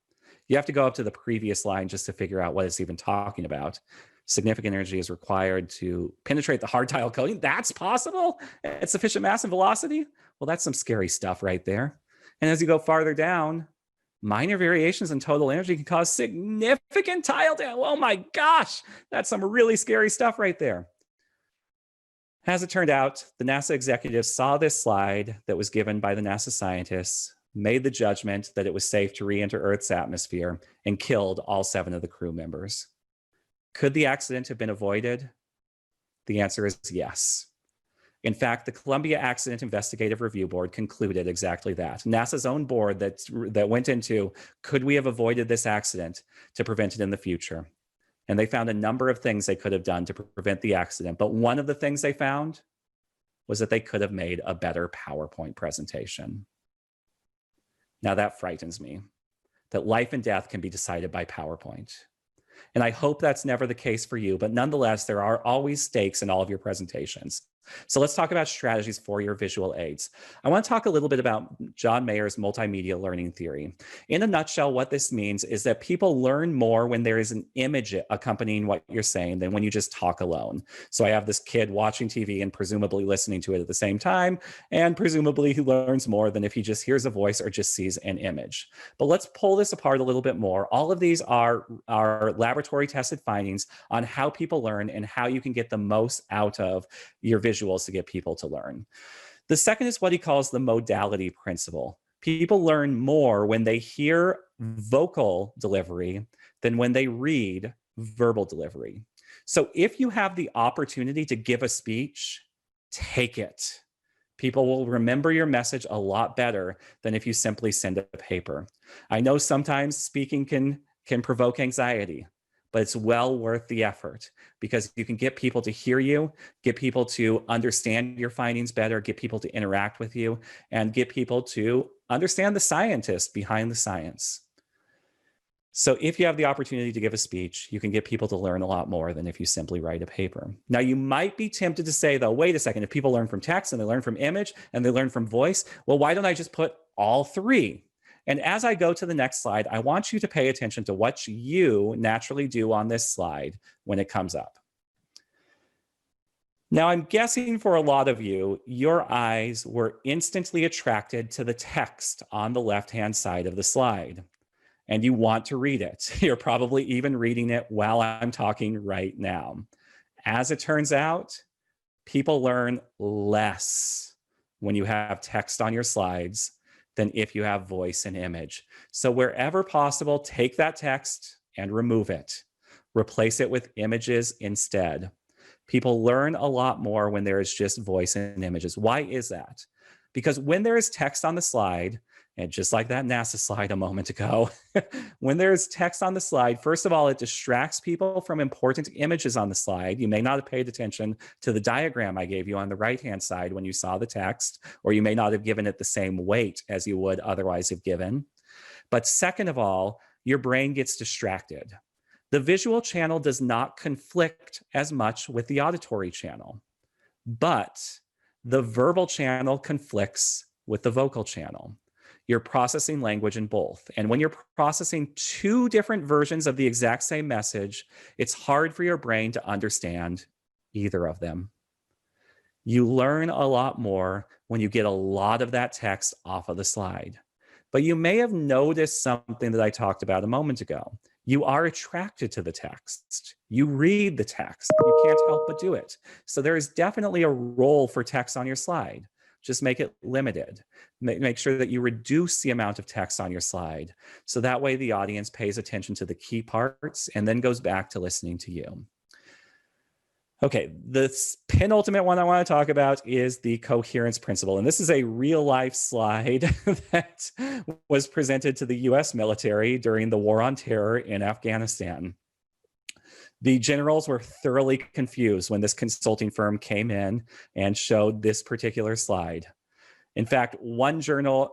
You have to go up to the previous line just to figure out what it's even talking about. Significant energy is required to penetrate the hard tile coating. That's possible at sufficient mass and velocity? Well, that's some scary stuff right there. And as you go farther down, minor variations in total energy can cause significant tile damage. Oh my gosh, that's some really scary stuff right there. As it turned out, the NASA executives saw this slide that was given by the NASA scientists, made the judgment that it was safe to re-enter Earth's atmosphere, and killed all 7 of the crew members. Could the accident have been avoided? The answer is yes. In fact, the Columbia Accident Investigative Review Board concluded exactly that. NASA's own board that went into, could we have avoided this accident to prevent it in the future? And they found a number of things they could have done to prevent the accident. But one of the things they found was that they could have made a better PowerPoint presentation. Now that frightens me, that life and death can be decided by PowerPoint. And I hope that's never the case for you, but nonetheless, there are always stakes in all of your presentations. So let's talk about strategies for your visual aids. I want to talk a little bit about John Mayer's multimedia learning theory. In a nutshell, what this means is that people learn more when there is an image accompanying what you're saying than when you just talk alone. So I have this kid watching TV and presumably listening to it at the same time, and presumably he learns more than if he just hears a voice or just sees an image. But let's pull this apart a little bit more. All of these are laboratory tested findings on how people learn and how you can get the most out of your visuals to get people to learn. The second is what he calls the modality principle. People learn more when they hear vocal delivery than when they read verbal delivery. So if you have the opportunity to give a speech, take it. People will remember your message a lot better than if you simply send a paper. I know sometimes speaking can provoke anxiety, but it's well worth the effort because you can get people to hear you, get people to understand your findings better, get people to interact with you, and get people to understand the scientist behind the science. So if you have the opportunity to give a speech, you can get people to learn a lot more than if you simply write a paper. Now, you might be tempted to say, though, wait a second, if people learn from text and they learn from image and they learn from voice, well, why don't I just put all three? And as I go to the next slide, I want you to pay attention to what you naturally do on this slide when it comes up. Now, I'm guessing for a lot of you, your eyes were instantly attracted to the text on the left-hand side of the slide, and you want to read it. You're probably even reading it while I'm talking right now. As it turns out, people learn less when you have text on your slides than if you have voice and image. So wherever possible, take that text and remove it. Replace it with images instead. People learn a lot more when there is just voice and images. Why is that? Because when there is text on the slide, and just like that NASA slide a moment ago, when there's text on the slide, first of all, it distracts people from important images on the slide. You may not have paid attention to the diagram I gave you on the right-hand side when you saw the text, or you may not have given it the same weight as you would otherwise have given. But second of all, your brain gets distracted. The visual channel does not conflict as much with the auditory channel, but the verbal channel conflicts with the vocal channel. You're processing language in both. And when you're processing two different versions of the exact same message, it's hard for your brain to understand either of them. You learn a lot more when you get a lot of that text off of the slide. But you may have noticed something that I talked about a moment ago. You are attracted to the text. You read the text. You can't help but do it. So there is definitely a role for text on your slide. Just make it limited. Make sure that you reduce the amount of text on your slide. So that way the audience pays attention to the key parts and then goes back to listening to you. Okay, the penultimate one I want to talk about is the coherence principle. And this is a real life slide that was presented to the US military during the War on Terror in Afghanistan. The generals were thoroughly confused when this consulting firm came in and showed this particular slide. In fact, one general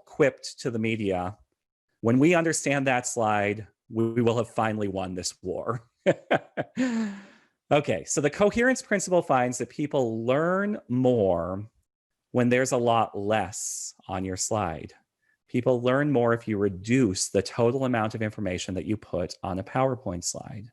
quipped to the media, "When we understand that slide, we will have finally won this war." Okay, so the coherence principle finds that people learn more when there's a lot less on your slide. People learn more if you reduce the total amount of information that you put on a PowerPoint slide.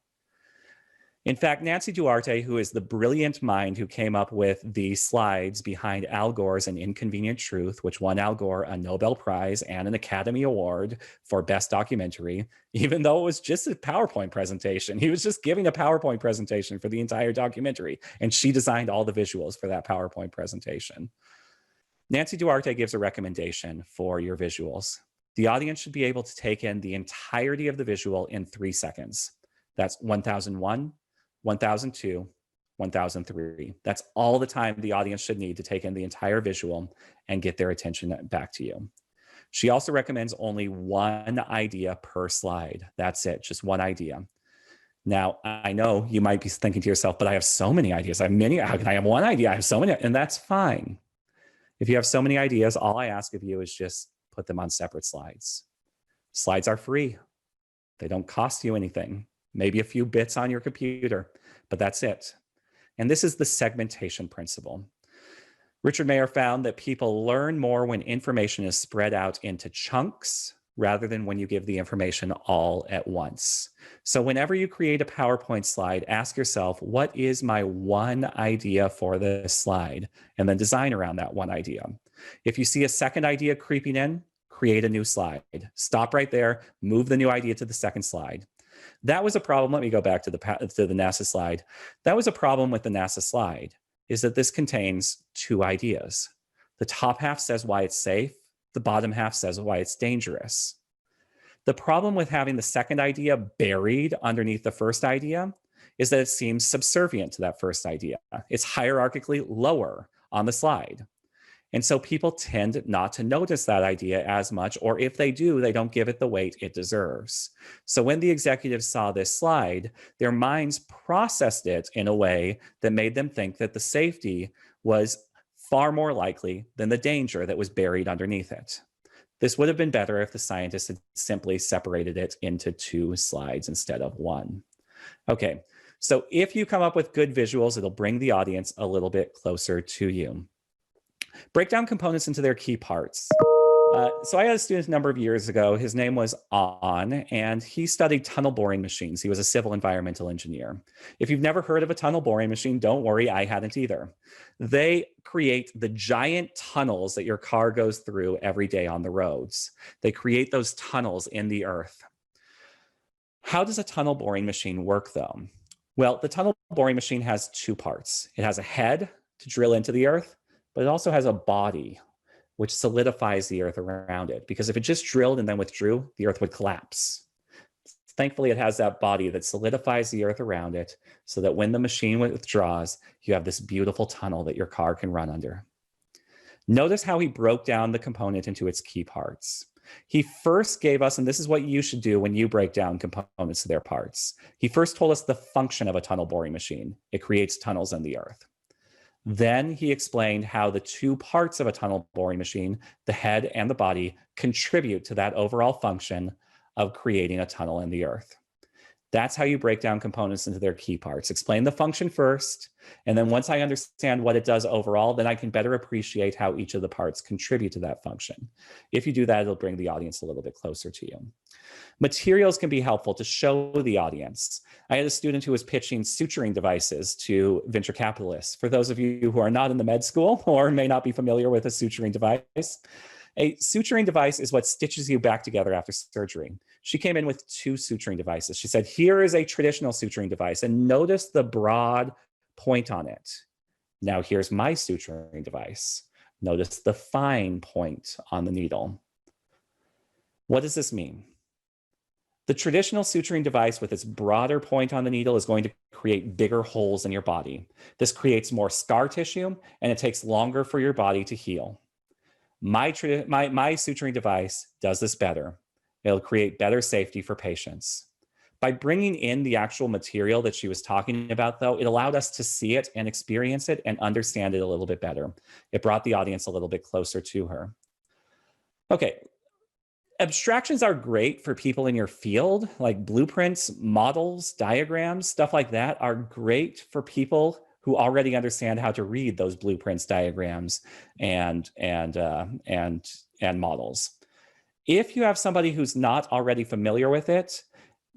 In fact, Nancy Duarte, who is the brilliant mind who came up with the slides behind Al Gore's An Inconvenient Truth, which won Al Gore a Nobel Prize and an Academy Award for Best Documentary, even though it was just a PowerPoint presentation. He was just giving a PowerPoint presentation for the entire documentary, and she designed all the visuals for that PowerPoint presentation. Nancy Duarte gives a recommendation for your visuals. The audience should be able to take in the entirety of the visual in 3 seconds. That's 1001, 1002, 1003. That's all the time the audience should need to take in the entire visual and get their attention back to you. She also recommends only one idea per slide. That's it, just one idea. Now, I know you might be thinking to yourself, but I have so many ideas. I have many. How can I have one idea? I have so many, and that's fine. If you have so many ideas, all I ask of you is just put them on separate slides. Slides are free. They don't cost you anything. Maybe a few bits on your computer, but that's it. And this is the segmentation principle. Richard Mayer found that people learn more when information is spread out into chunks rather than when you give the information all at once. So whenever you create a PowerPoint slide, ask yourself, what is my one idea for this slide? And then design around that one idea. If you see a second idea creeping in, create a new slide. Stop right there, move the new idea to the second slide. That was a problem. Let me go back to the NASA slide. That was a problem with the NASA slide, is that this contains two ideas. The top half says why it's safe. The bottom half says why it's dangerous. The problem with having the second idea buried underneath the first idea is that it seems subservient to that first idea. It's hierarchically lower on the slide. And so people tend not to notice that idea as much, or if they do, they don't give it the weight it deserves. So when the executives saw this slide, their minds processed it in a way that made them think that the safety was far more likely than the danger that was buried underneath it. This would have been better if the scientists had simply separated it into 2 slides instead of 1. Okay, so if you come up with good visuals, it'll bring the audience a little bit closer to you. Break down components into their key parts. So I had a student a number of years ago. His name was On, and he studied tunnel boring machines. He was a civil environmental engineer. If you've never heard of a tunnel boring machine, don't worry, I hadn't either. They create the giant tunnels that your car goes through every day on the roads. They create those tunnels in the earth. How does a tunnel boring machine work, though? Well, the tunnel boring machine has 2 parts. It has a head to drill into the earth, but it also has a body which solidifies the earth around it. Because if it just drilled and then withdrew, the earth would collapse. Thankfully, it has that body that solidifies the earth around it so that when the machine withdraws, you have this beautiful tunnel that your car can run under. Notice how he broke down the component into its key parts. He first gave us, and this is what you should do when you break down components to their parts. He first told us the function of a tunnel boring machine. It creates tunnels in the earth. Then he explained how the 2 parts of a tunnel boring machine, the head and the body, contribute to that overall function of creating a tunnel in the earth. That's how you break down components into their key parts. Explain the function first, and then once I understand what it does overall, then I can better appreciate how each of the parts contribute to that function. If you do that, it'll bring the audience a little bit closer to you. Materials can be helpful to show the audience. I had a student who was pitching suturing devices to venture capitalists. For those of you who are not in the med school or may not be familiar with a suturing device, a suturing device is what stitches you back together after surgery. She came in with 2 suturing devices. She said, here is a traditional suturing device, and notice the broad point on it. Now here's my suturing device. Notice the fine point on the needle. What does this mean? The traditional suturing device with its broader point on the needle is going to create bigger holes in your body. This creates more scar tissue, and it takes longer for your body to heal. My suturing device does this better. It'll create better safety for patients. By bringing in the actual material that she was talking about, though, it allowed us to see it and experience it and understand it a little bit better. It brought the audience a little bit closer to her. Okay, abstractions are great for people in your field, like blueprints, models, diagrams, stuff like that are great for people who already understand how to read those blueprints, diagrams, and models. If you have somebody who's not already familiar with it,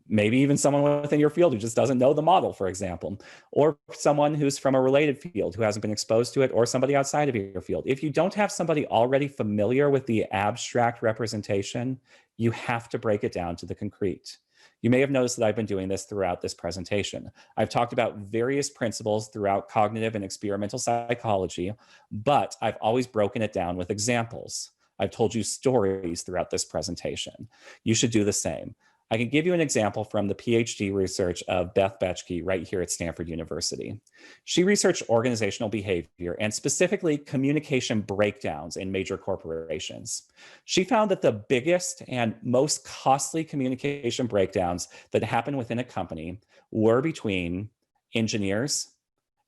maybe even someone within your field who just doesn't know the model, for example, or someone who's from a related field who hasn't been exposed to it, or somebody outside of your field. If you don't have somebody already familiar with the abstract representation, you have to break it down to the concrete. You may have noticed that I've been doing this throughout this presentation. I've talked about various principles throughout cognitive and experimental psychology, but I've always broken it down with examples. I've told you stories throughout this presentation. You should do the same. I can give you an example from the PhD research of Beth Betschke right here at Stanford University. She researched organizational behavior and specifically communication breakdowns in major corporations. She found that the biggest and most costly communication breakdowns that happen within a company were between engineers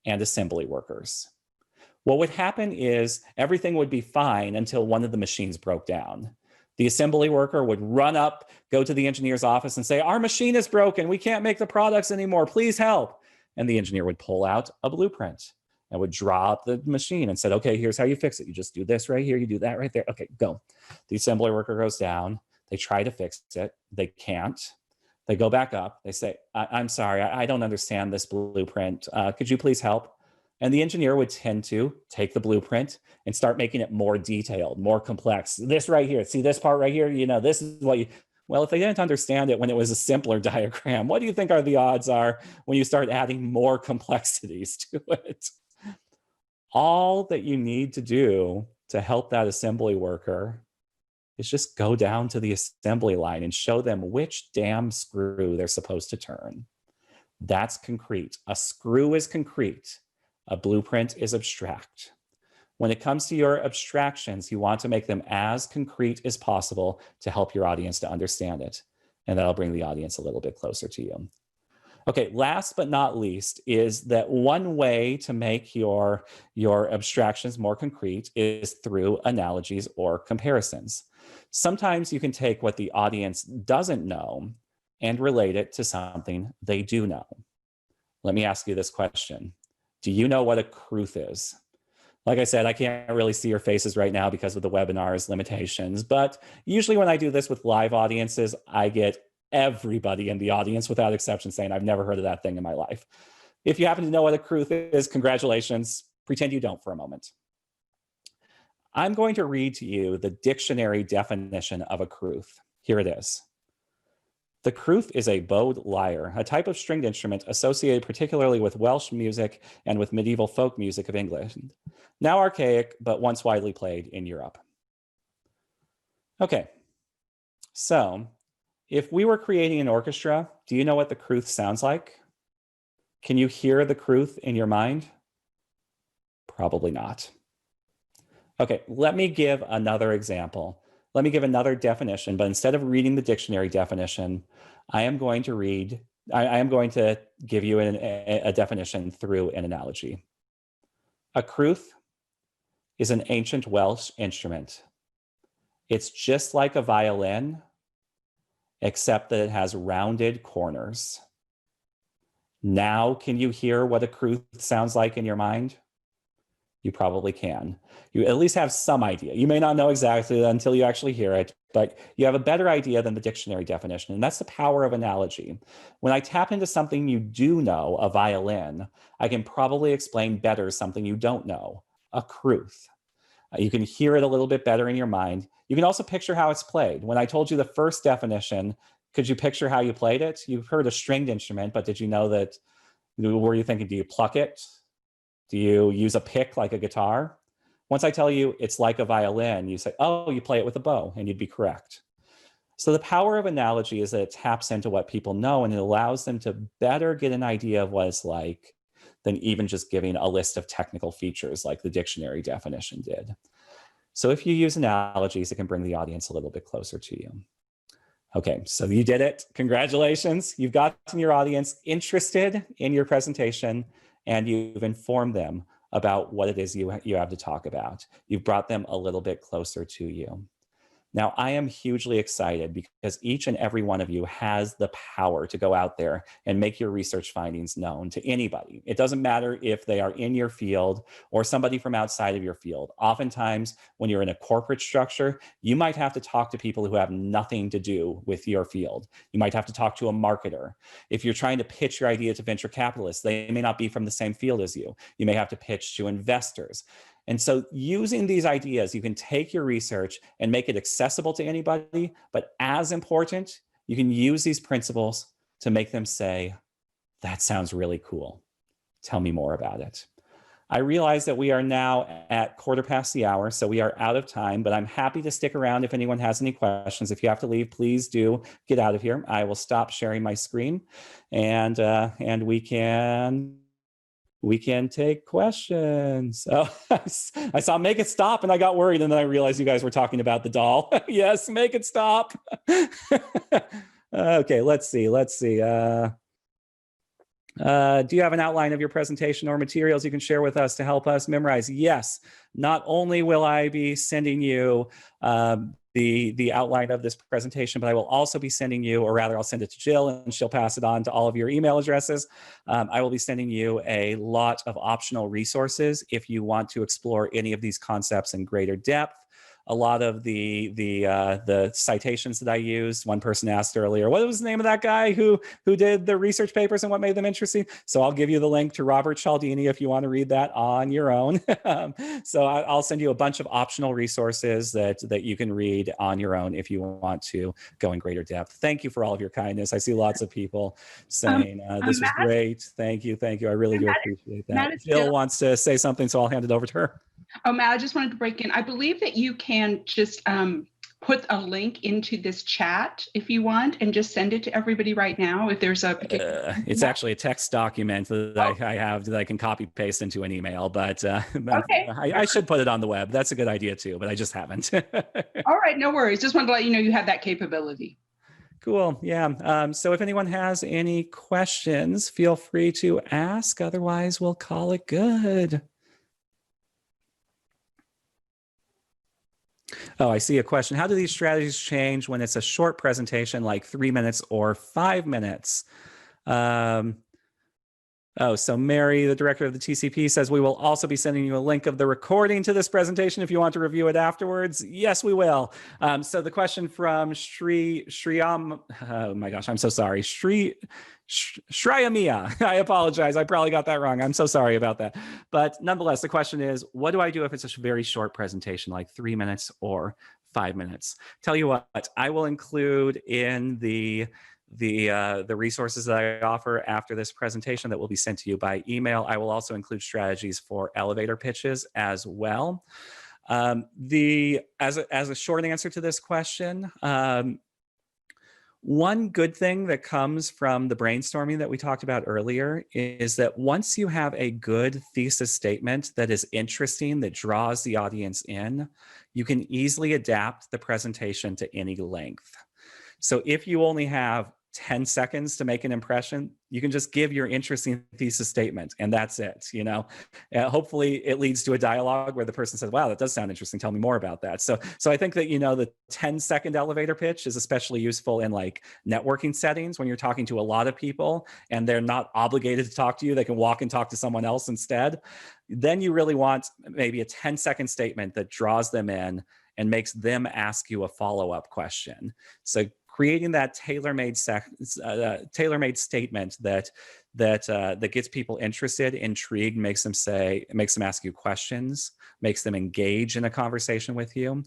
and assembly workers. What would happen is everything would be fine until one of the machines broke down. The assembly worker would run up, go to the engineer's office and say, our machine is broken. We can't make the products anymore. Please help. And the engineer would pull out a blueprint and would draw up the machine and said, okay, here's how you fix it. You just do this right here. You do that right there. Okay, go. The assembly worker goes down. They try to fix it. They can't. They go back up. They say, I'm sorry, I don't understand this blueprint. Could you please help? And the engineer would tend to take the blueprint and start making it more detailed, more complex. This right here, see this part right here, you know, this is what you, well, if they didn't understand it when it was a simpler diagram, what do you think are the odds are when you start adding more complexities to it? All that you need to do to help that assembly worker is just go down to the assembly line and show them which damn screw they're supposed to turn. That's concrete. A screw is concrete. A blueprint is abstract. When it comes to your abstractions, you want to make them as concrete as possible to help your audience to understand it. And that'll bring the audience a little bit closer to you. Okay, last but not least is that one way to make your abstractions more concrete is through analogies or comparisons. Sometimes you can take what the audience doesn't know and relate it to something they do know. Let me ask you this question. Do you know what a cruth is? Like I said, I can't really see your faces right now because of the webinar's limitations, but usually when I do this with live audiences, I get everybody in the audience without exception saying, I've never heard of that thing in my life. If you happen to know what a cruth is, congratulations. Pretend you don't for a moment. I'm going to read to you the dictionary definition of a cruth. Here it is. The cruth is a bowed lyre, a type of stringed instrument associated particularly with Welsh music and with medieval folk music of England, now archaic, but once widely played in Europe. Okay, so if we were creating an orchestra, do you know what the cruth sounds like? Can you hear the cruth in your mind? Probably not. Okay, let me give another example. Let me give another definition, but instead of reading the dictionary definition, I am going to give you a definition through an analogy. A cruth is an ancient Welsh instrument. It's just like a violin, except that it has rounded corners. Now, can you hear what a cruth sounds like in your mind? You probably can. You at least have some idea. You may not know exactly until you actually hear it, but you have a better idea than the dictionary definition. And that's the power of analogy. When I tap into something you do know, a violin, I can probably explain better something you don't know, a cruth. You can hear it a little bit better in your mind. You can also picture how it's played. When I told you the first definition, could you picture how you played it? You've heard a stringed instrument, but did you know that, were you thinking, do you pluck it? Do you use a pick like a guitar? Once I tell you it's like a violin, you say, oh, you play it with a bow, and you'd be correct. So the power of analogy is that it taps into what people know and it allows them to better get an idea of what it's like than even just giving a list of technical features like the dictionary definition did. So if you use analogies, it can bring the audience a little bit closer to you. Okay, so you did it. Congratulations. You've gotten your audience interested in your presentation and you've informed them about what it is you have to talk about. You've brought them a little bit closer to you. Now, I am hugely excited because each and every one of you has the power to go out there and make your research findings known to anybody. It doesn't matter if they are in your field or somebody from outside of your field. Oftentimes, when you're in a corporate structure, you might have to talk to people who have nothing to do with your field. You might have to talk to a marketer. If you're trying to pitch your idea to venture capitalists, they may not be from the same field as you. You may have to pitch to investors. And so using these ideas, you can take your research and make it accessible to anybody, but as important, you can use these principles to make them say, that sounds really cool. Tell me more about it. I realize that we are now at 1:15, so we are out of time, but I'm happy to stick around if anyone has any questions. If you have to leave, please do get out of here. I will stop sharing my screen and we can take questions. Oh, I saw make it stop and I got worried and then I realized you guys were talking about the doll. Yes, make it stop. Okay, let's see. Do you have an outline of your presentation or materials you can share with us to help us memorize? Yes. Not only will I be sending you the outline of this presentation, but I will also be sending you, or rather I'll send it to Jill and she'll pass it on to all of your email addresses. I will be sending you a lot of optional resources if you want to explore any of these concepts in greater depth. A lot of the citations that I used. One person asked earlier, what was the name of that guy who did the research papers and what made them interesting? So I'll give you the link to Robert Cialdini if you want to read that on your own. So I'll send you a bunch of optional resources that you can read on your own if you want to go in greater depth. Thank you for all of your kindness. I see lots of people saying, this was great. Thank you. I really do appreciate that. Jill wants to say something, so I'll hand it over to her.
Oh, Matt, I just wanted to break in. I believe that you can just put a link into this chat if you want and just send it to everybody right now if there's a particular...
It's actually a text document that I have that I can copy paste into an email, but
okay.
I should put it on the web. That's a good idea too, but I just haven't.
All right, no worries. Just wanted to let you know you have that capability.
Cool. Yeah. So if anyone has any questions, feel free to ask. Otherwise, we'll call it good. Oh, I see a question. How do these strategies change when it's a short presentation, like 3 minutes or 5 minutes? Oh, so Mary, the director of the TCP, says we will also be sending you a link of the recording to this presentation if you want to review it afterwards. Yes, we will. So the question from Shriyam, oh my gosh, I'm so sorry. Shriyamia, I apologize. I probably got that wrong. I'm so sorry about that. But nonetheless, the question is, what do I do if it's a very short presentation, like 3 minutes or 5 minutes? Tell you what, I will include in the resources that I offer after this presentation that will be sent to you by email. I will also include strategies for elevator pitches as well. As a short answer to this question, one good thing that comes from the brainstorming that we talked about earlier is that once you have a good thesis statement that is interesting, that draws the audience in, you can easily adapt the presentation to any length. So if you only have 10 seconds to make an impression, you can just give your interesting thesis statement and that's it. Hopefully it leads to a dialogue where the person says, wow, that does sound interesting. Tell me more about that. So I think that, the 10-second elevator pitch is especially useful in like networking settings when you're talking to a lot of people and they're not obligated to talk to you. They can walk and talk to someone else instead. Then you really want maybe a 10-second statement that draws them in and makes them ask you a follow-up question. So creating that tailor-made statement that gets people interested, intrigued, makes them ask you questions, makes them engage in a conversation with you.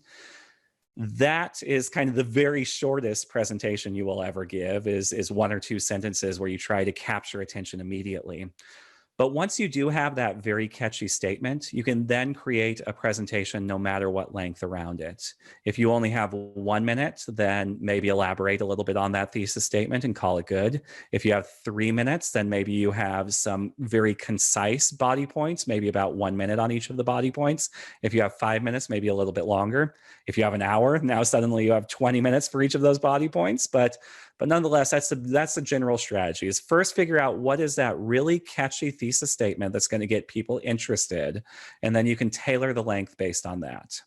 That is kind of the very shortest presentation you will ever give, is 1 or 2 sentences where you try to capture attention immediately. But once you do have that very catchy statement, you can then create a presentation no matter what length around it. If you only have 1 minute, then maybe elaborate a little bit on that thesis statement and call it good. If you have 3 minutes, then maybe you have some very concise body points, maybe about 1 minute on each of the body points. If you have 5 minutes, maybe a little bit longer. If you have an hour, now suddenly you have 20 minutes for each of those body points. But nonetheless, that's the general strategy, is first figure out what is that really catchy thesis statement that's going to get people interested, and then you can tailor the length based on that.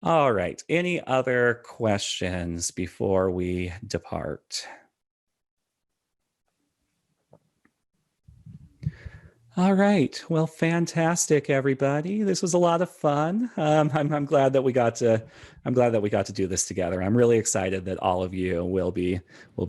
All right, any other questions before we depart? All right. Well, fantastic, everybody. This was a lot of fun. I'm glad that we got to do this together. I'm really excited that all of you will be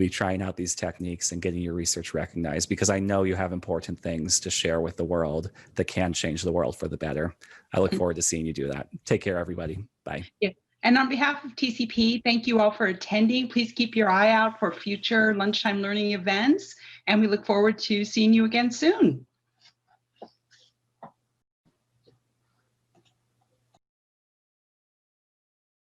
trying out these techniques and getting your research recognized, because I know you have important things to share with the world that can change the world for the better. I look forward to seeing you do that. Take care, everybody. Bye.
Yeah. And on behalf of TCP, thank you all for attending. Please keep your eye out for future lunchtime learning events, and we look forward to seeing you again soon.